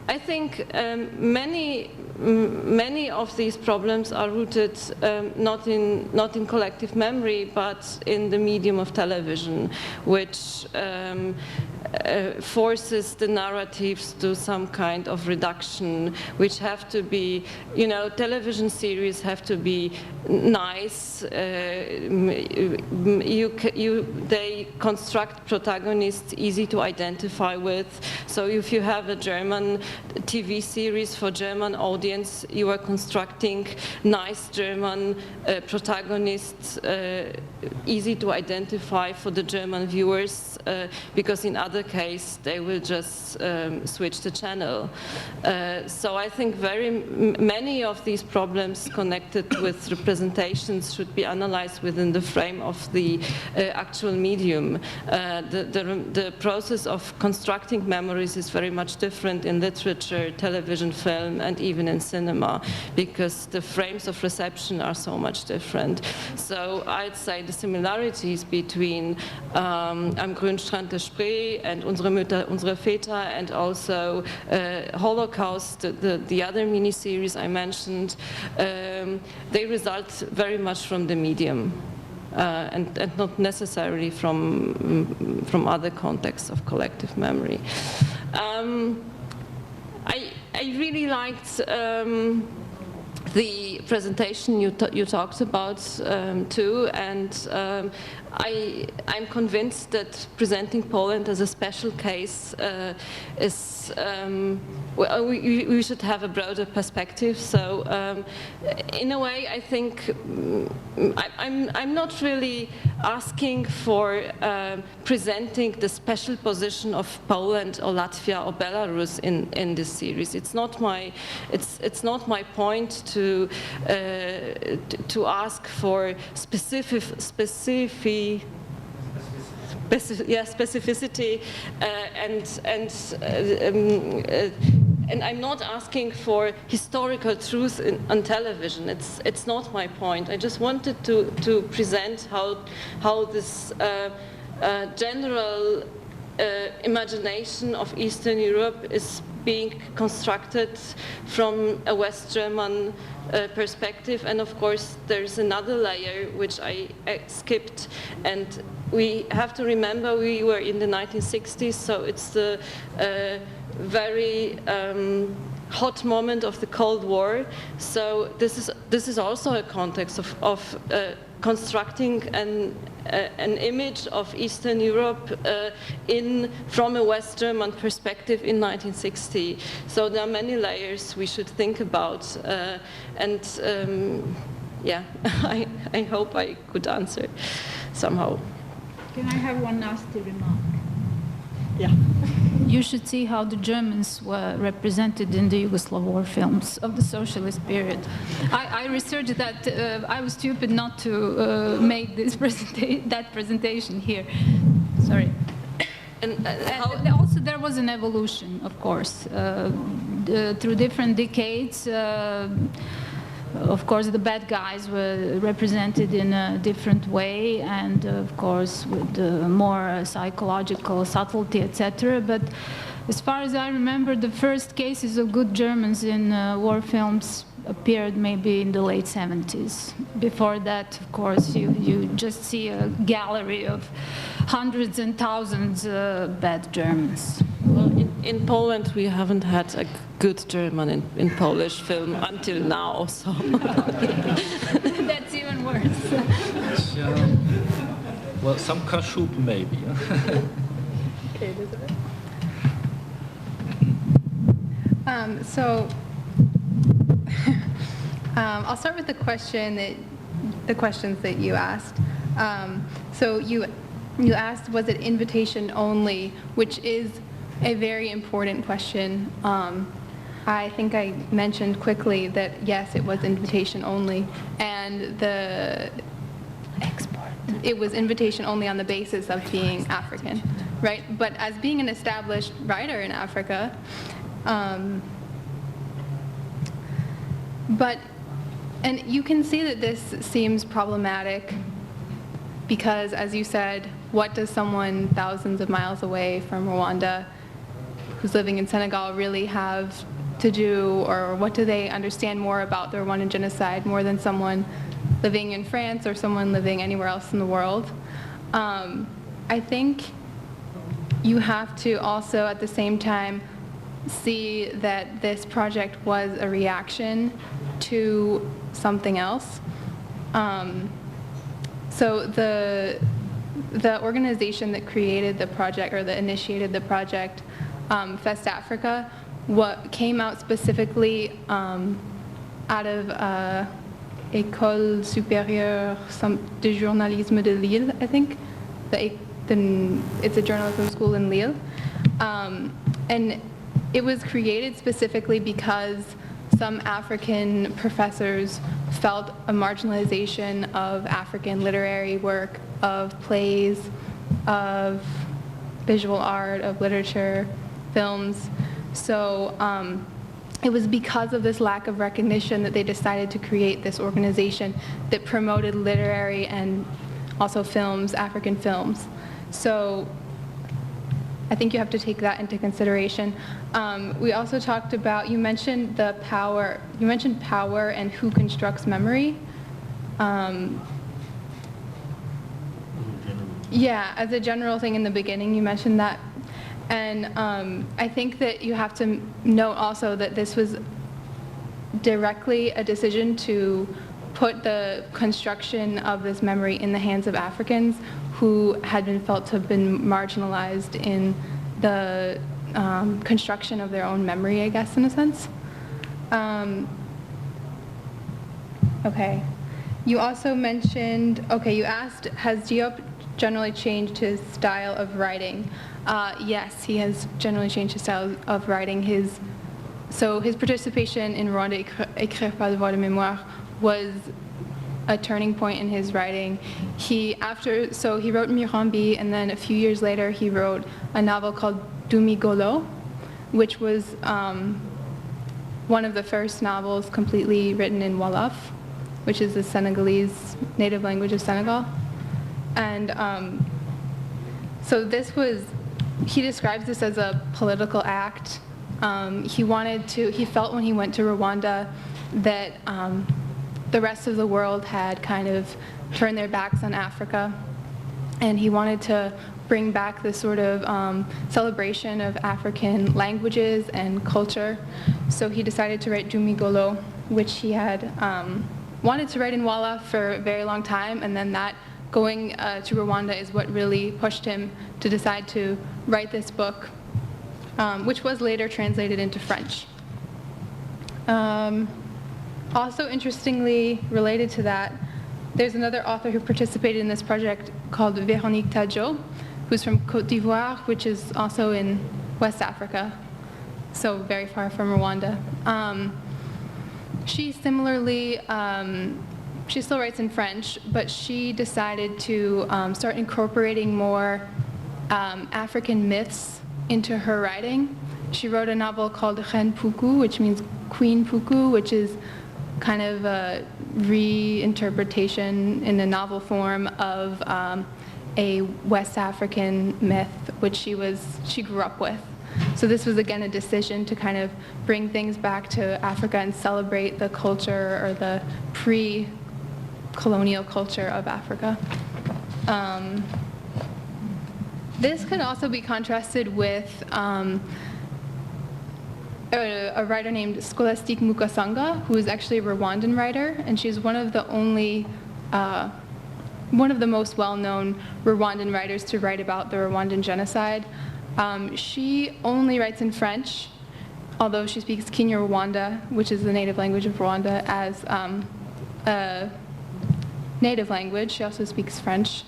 I think many of these problems are rooted not in collective memory, but in the medium of television, which forces the narratives to some kind of reduction, which have to be, you know, television series have to be nice. They construct protagonists easy to identify with. So if you have a German TV series for German audience, you are constructing nice German protagonists, easy to identify for the German viewers, because in other case they will just switch the channel. So I think many of these problems connected with representations should be analyzed within the frame of the actual medium. The process of constructing memories is very much different in literature, television, film, and even in cinema, because the frames of reception are so much different. So I'd say the similarities between Am grünen Strand der Spree and Unsere Mütter, Unsere Väter, and also Holocaust, the other miniseries I mentioned, they result very much from the medium. And not necessarily from other contexts of collective memory. I really liked the presentation you talked about too, and I'm convinced that presenting Poland as a special case is well, we should have a broader perspective. So in a way, I think I'm not really asking for presenting the special position of Poland or Latvia or Belarus in this series. It's not my point to ask for specificity and I'm not asking for historical truth on television. It's not my point. I just wanted to present how this general imagination of Eastern Europe is being constructed from a West German perspective, and of course there's another layer which I skipped, and we have to remember we were in the 1960s, so it's the very hot moment of the Cold War. So this is also a context of constructing an image of Eastern Europe from a West German perspective in 1960. So there are many layers we should think about, and yeah, I hope I could answer somehow. Can I have one nasty remark? Yeah. You should see how the Germans were represented in the Yugoslav war films of the socialist period. I researched that. I was stupid not to make this that presentation here. Sorry. And also there was an evolution, of course, through different decades. Of course, the bad guys were represented in a different way, and of course with more psychological subtlety, etc. But as far as I remember, the first cases of good Germans in war films appeared maybe in the late 70s. Before that, of course, you just see a gallery of hundreds and thousands bad Germans. Well, in Poland, we haven't had a good German in Polish film until now, so. That's even worse. Well, some Kashub maybe. Okay, Elizabeth. So I'll start with the questions that you asked. So you asked, was it invitation only, which is a very important question. I think I mentioned quickly that yes, it was invitation only, and it was invitation only on the basis of being African, right? But as being an established writer in Africa, and you can see that this seems problematic because, as you said, what does someone thousands of miles away from Rwanda who's living in Senegal really have to do, or what do they understand more about the Rwandan genocide more than someone living in France or someone living anywhere else in the world? I think you have to also at the same time see that this project was a reaction to something else. So the organization that created the project, or that initiated the project, Fest Africa, what came out specifically out of École Supérieure de Journalisme de Lille, I think. It's a journalism school in Lille. And it was created specifically because some African professors felt a marginalization of African literary work, of plays, of visual art, of literature, films. So it was because of this lack of recognition that they decided to create this organization that promoted literary and also films, African films. So I think you have to take that into consideration. We also talked about, you mentioned power and who constructs memory. Yeah, as a general thing in the beginning, you mentioned that. And I think that you have to note also that this was directly a decision to put the construction of this memory in the hands of Africans who had been felt to have been marginalized in the construction of their own memory, I guess, in a sense. Okay. You also mentioned, you asked, has Diop generally changed his style of writing? Yes, he has generally changed his style of writing. His participation in Rwanda Écrire par devoir de mémoire was a turning point in his writing. He wrote Mirambi, and then a few years later he wrote a novel called Dumigolo, which was one of the first novels completely written in Wolof, which is the Senegalese native language of Senegal. And he describes this as a political act. He felt when he went to Rwanda that the rest of the world had kind of turned their backs on Africa, and he wanted to bring back this sort of celebration of African languages and culture. So he decided to write Dumigolo, which he had wanted to write in Wolof for a very long time, and then that going to Rwanda is what really pushed him to decide to write this book, which was later translated into French. Also, interestingly related to that, there's another author who participated in this project called Véronique Tadjo, who's from Côte d'Ivoire, which is also in West Africa, so very far from Rwanda. She similarly, she still writes in French, but she decided to start incorporating more African myths into her writing. She wrote a novel called Reine Puku, which means Queen Puku, which is kind of a reinterpretation in a novel form of a West African myth, which she grew up with. So this was again a decision to kind of bring things back to Africa and celebrate the culture or the pre-colonial culture of Africa. This could also be contrasted with a writer named Scholastique Mukasanga, who is actually a Rwandan writer, and she's one of the most well-known Rwandan writers to write about the Rwandan genocide. She only writes in French, although she speaks Kinyarwanda, which is the native language of Rwanda, as a native language. She also speaks French.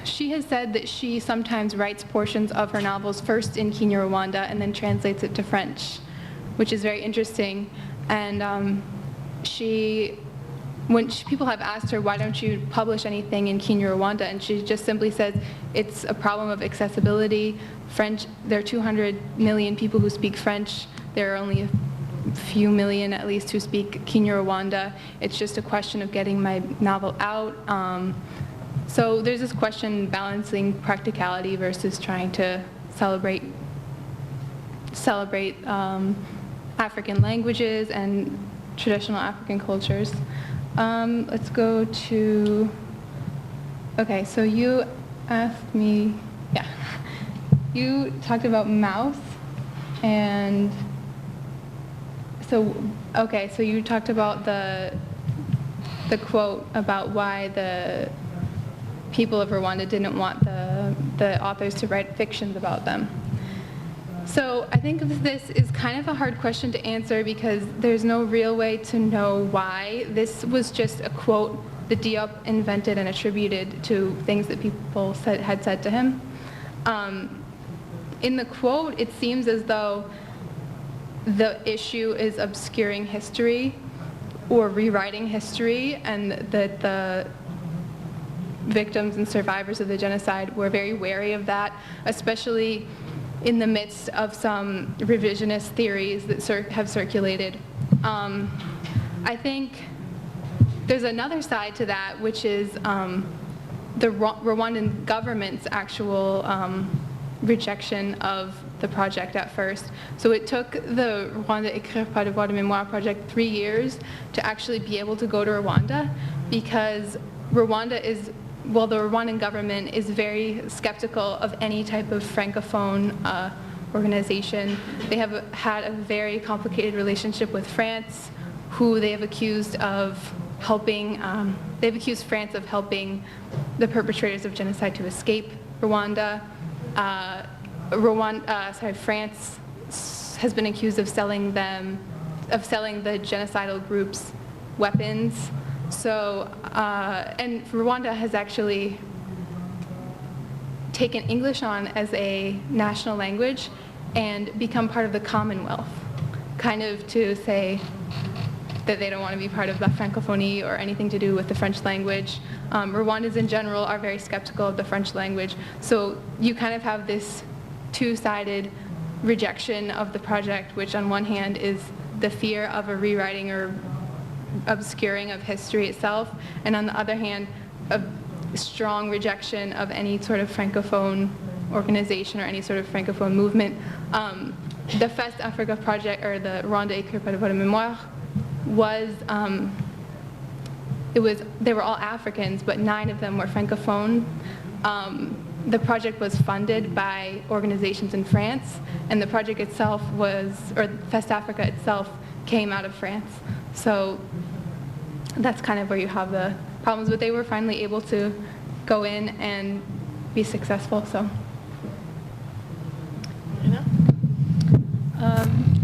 She has said that she sometimes writes portions of her novels first in Kinyarwanda and then translates it to French, which is very interesting. And when people have asked her, why don't you publish anything in Kinyarwanda, and she just simply says, it's a problem of accessibility. French, there are 200 million people who speak French. There are only a few million, at least, who speak Kinyarwanda. It's just a question of getting my novel out. So there's this question balancing practicality versus trying to celebrate African languages and traditional African cultures. Let's go to, okay, so you asked me, you talked about mouse, and so you talked about the quote about why the people of Rwanda didn't want the authors to write fictions about them. So I think this is kind of a hard question to answer because there's no real way to know why. This was just a quote that Diop invented and attributed to things that people had said to him. In the quote, it seems as though the issue is obscuring history, or rewriting history, and that the victims and survivors of the genocide were very wary of that, especially in the midst of some revisionist theories that have circulated. I think there's another side to that, which is the Rwandan government's actual rejection of the project at first. So it took the Rwanda Écrire par devoir de mémoire project 3 years to actually be able to go to Rwanda, because Rwanda is, well, the Rwandan government is very skeptical of any type of Francophone organization. They have had a very complicated relationship with France, who they have accused of helping, they've accused France of helping the perpetrators of genocide to escape Rwanda. France has been accused of selling the genocidal groups weapons. So, and Rwanda has actually taken English on as a national language and become part of the Commonwealth, kind of to say that they don't want to be part of la francophonie or anything to do with the French language. Rwandans in general are very skeptical of the French language. So you kind of have this two-sided rejection of the project, which on one hand is the fear of a rewriting or obscuring of history itself, and on the other hand, a strong rejection of any sort of Francophone organization or any sort of Francophone movement. The Fest Africa project, or the Rwanda Écrire par devoir de mémoire, they were all Africans, but 9 of them were Francophone. The project was funded by organizations in France, and the project itself or Fest Africa itself came out of France. So that's kind of where you have the problems, but they were finally able to go in and be successful, so.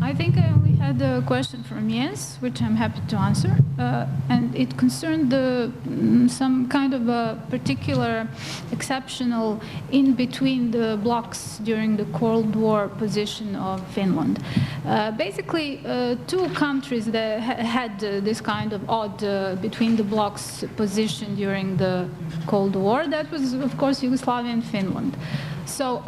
I think I only had a question from Jens, which I'm happy to answer, and it concerned some kind of a particular exceptional in between the blocks during the Cold War position of Finland. Basically, 2 countries that had this kind of odd between the blocks position during the Cold War. That was, of course, Yugoslavia and Finland. So.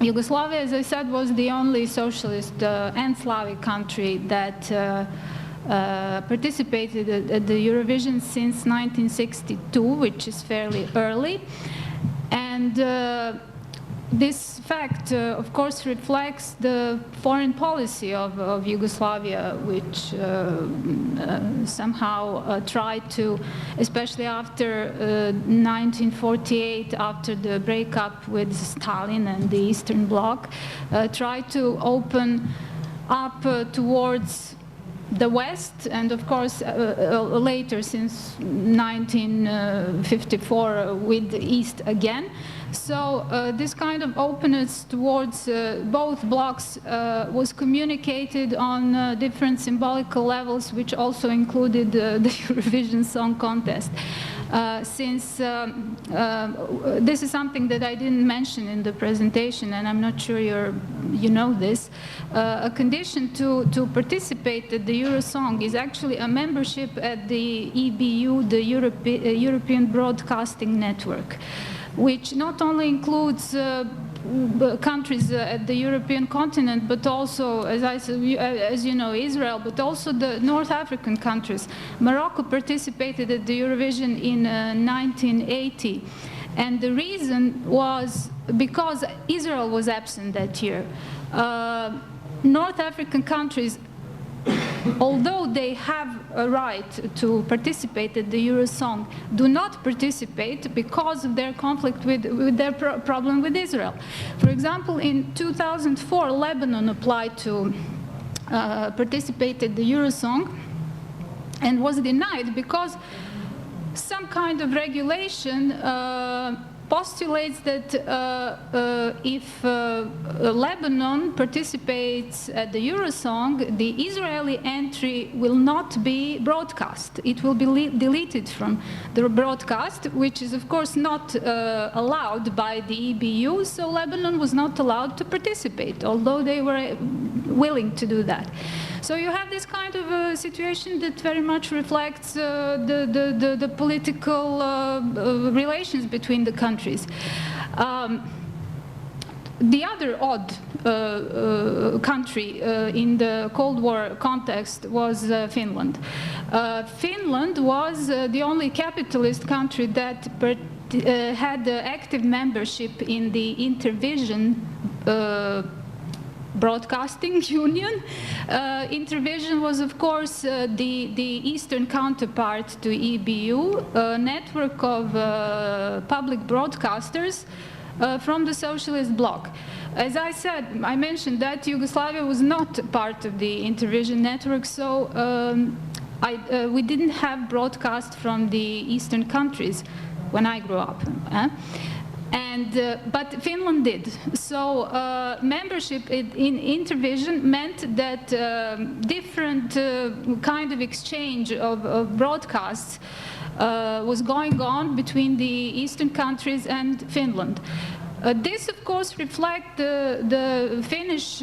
Yugoslavia, as I said, was the only socialist and Slavic country that participated at the Eurovision since 1962, which is fairly early. And this fact, of course, reflects the foreign policy of Yugoslavia, which somehow tried to, especially after 1948, after the breakup with Stalin and the Eastern Bloc, tried to open up towards the West, and of course later, since 1954, with the East again. So this kind of openness towards both blocs was communicated on different symbolical levels, which also included the Eurovision Song Contest. Since this is something that I didn't mention in the presentation, and I'm not sure you know this, a condition to participate at the Eurosong is actually a membership at the EBU, the European Broadcasting Network, which not only includes countries at the European continent, but also, as you know, Israel, but also the North African countries. Morocco participated at the Eurovision in 1980, and the reason was because Israel was absent that year. North African countries, although they have a right to participate at the Eurosong, do not participate because of their conflict with their problem with Israel. For example, in 2004, Lebanon applied to participate at the Eurosong and was denied because some kind of regulation postulates that if Lebanon participates at the Eurosong, the Israeli entry will not be broadcast. It will be deleted from the broadcast, which is of course not allowed by the EBU, so Lebanon was not allowed to participate, although they were willing to do that. So you have this kind of a situation that very much reflects the political relations between the countries. The other odd country in the Cold War context was Finland. Finland was the only capitalist country that had active membership in the Intervision Broadcasting Union. Intervision was, of course, the eastern counterpart to EBU, a network of public broadcasters from the socialist bloc. As I said, I mentioned that Yugoslavia was not part of the Intervision network, so we didn't have broadcast from the eastern countries when I grew up. But Finland did. So membership in Intervision meant that different kind of exchange of broadcasts was going on between the eastern countries and Finland. This, of course, reflects the Finnish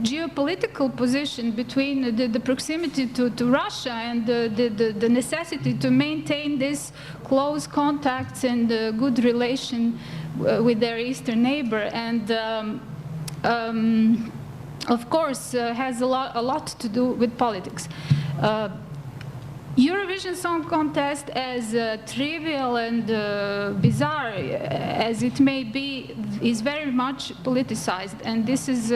geopolitical position between the proximity to Russia and the necessity to maintain this close contacts and good relation with their eastern neighbor, and of course has a lot to do with politics. Eurovision Song Contest, as trivial and bizarre as it may be, is very much politicized, and this is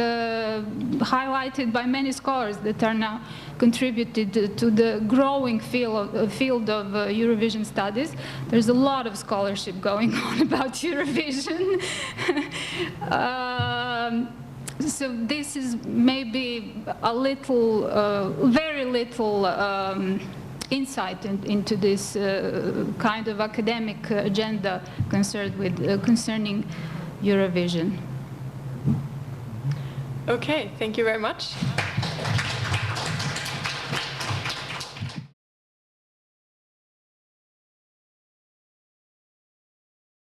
highlighted by many scholars that are now contributed to the growing field of Eurovision studies. There's a lot of scholarship going on about Eurovision. So this is maybe a little, very little insight into this kind of academic agenda concerning Eurovision. Okay, thank you very much.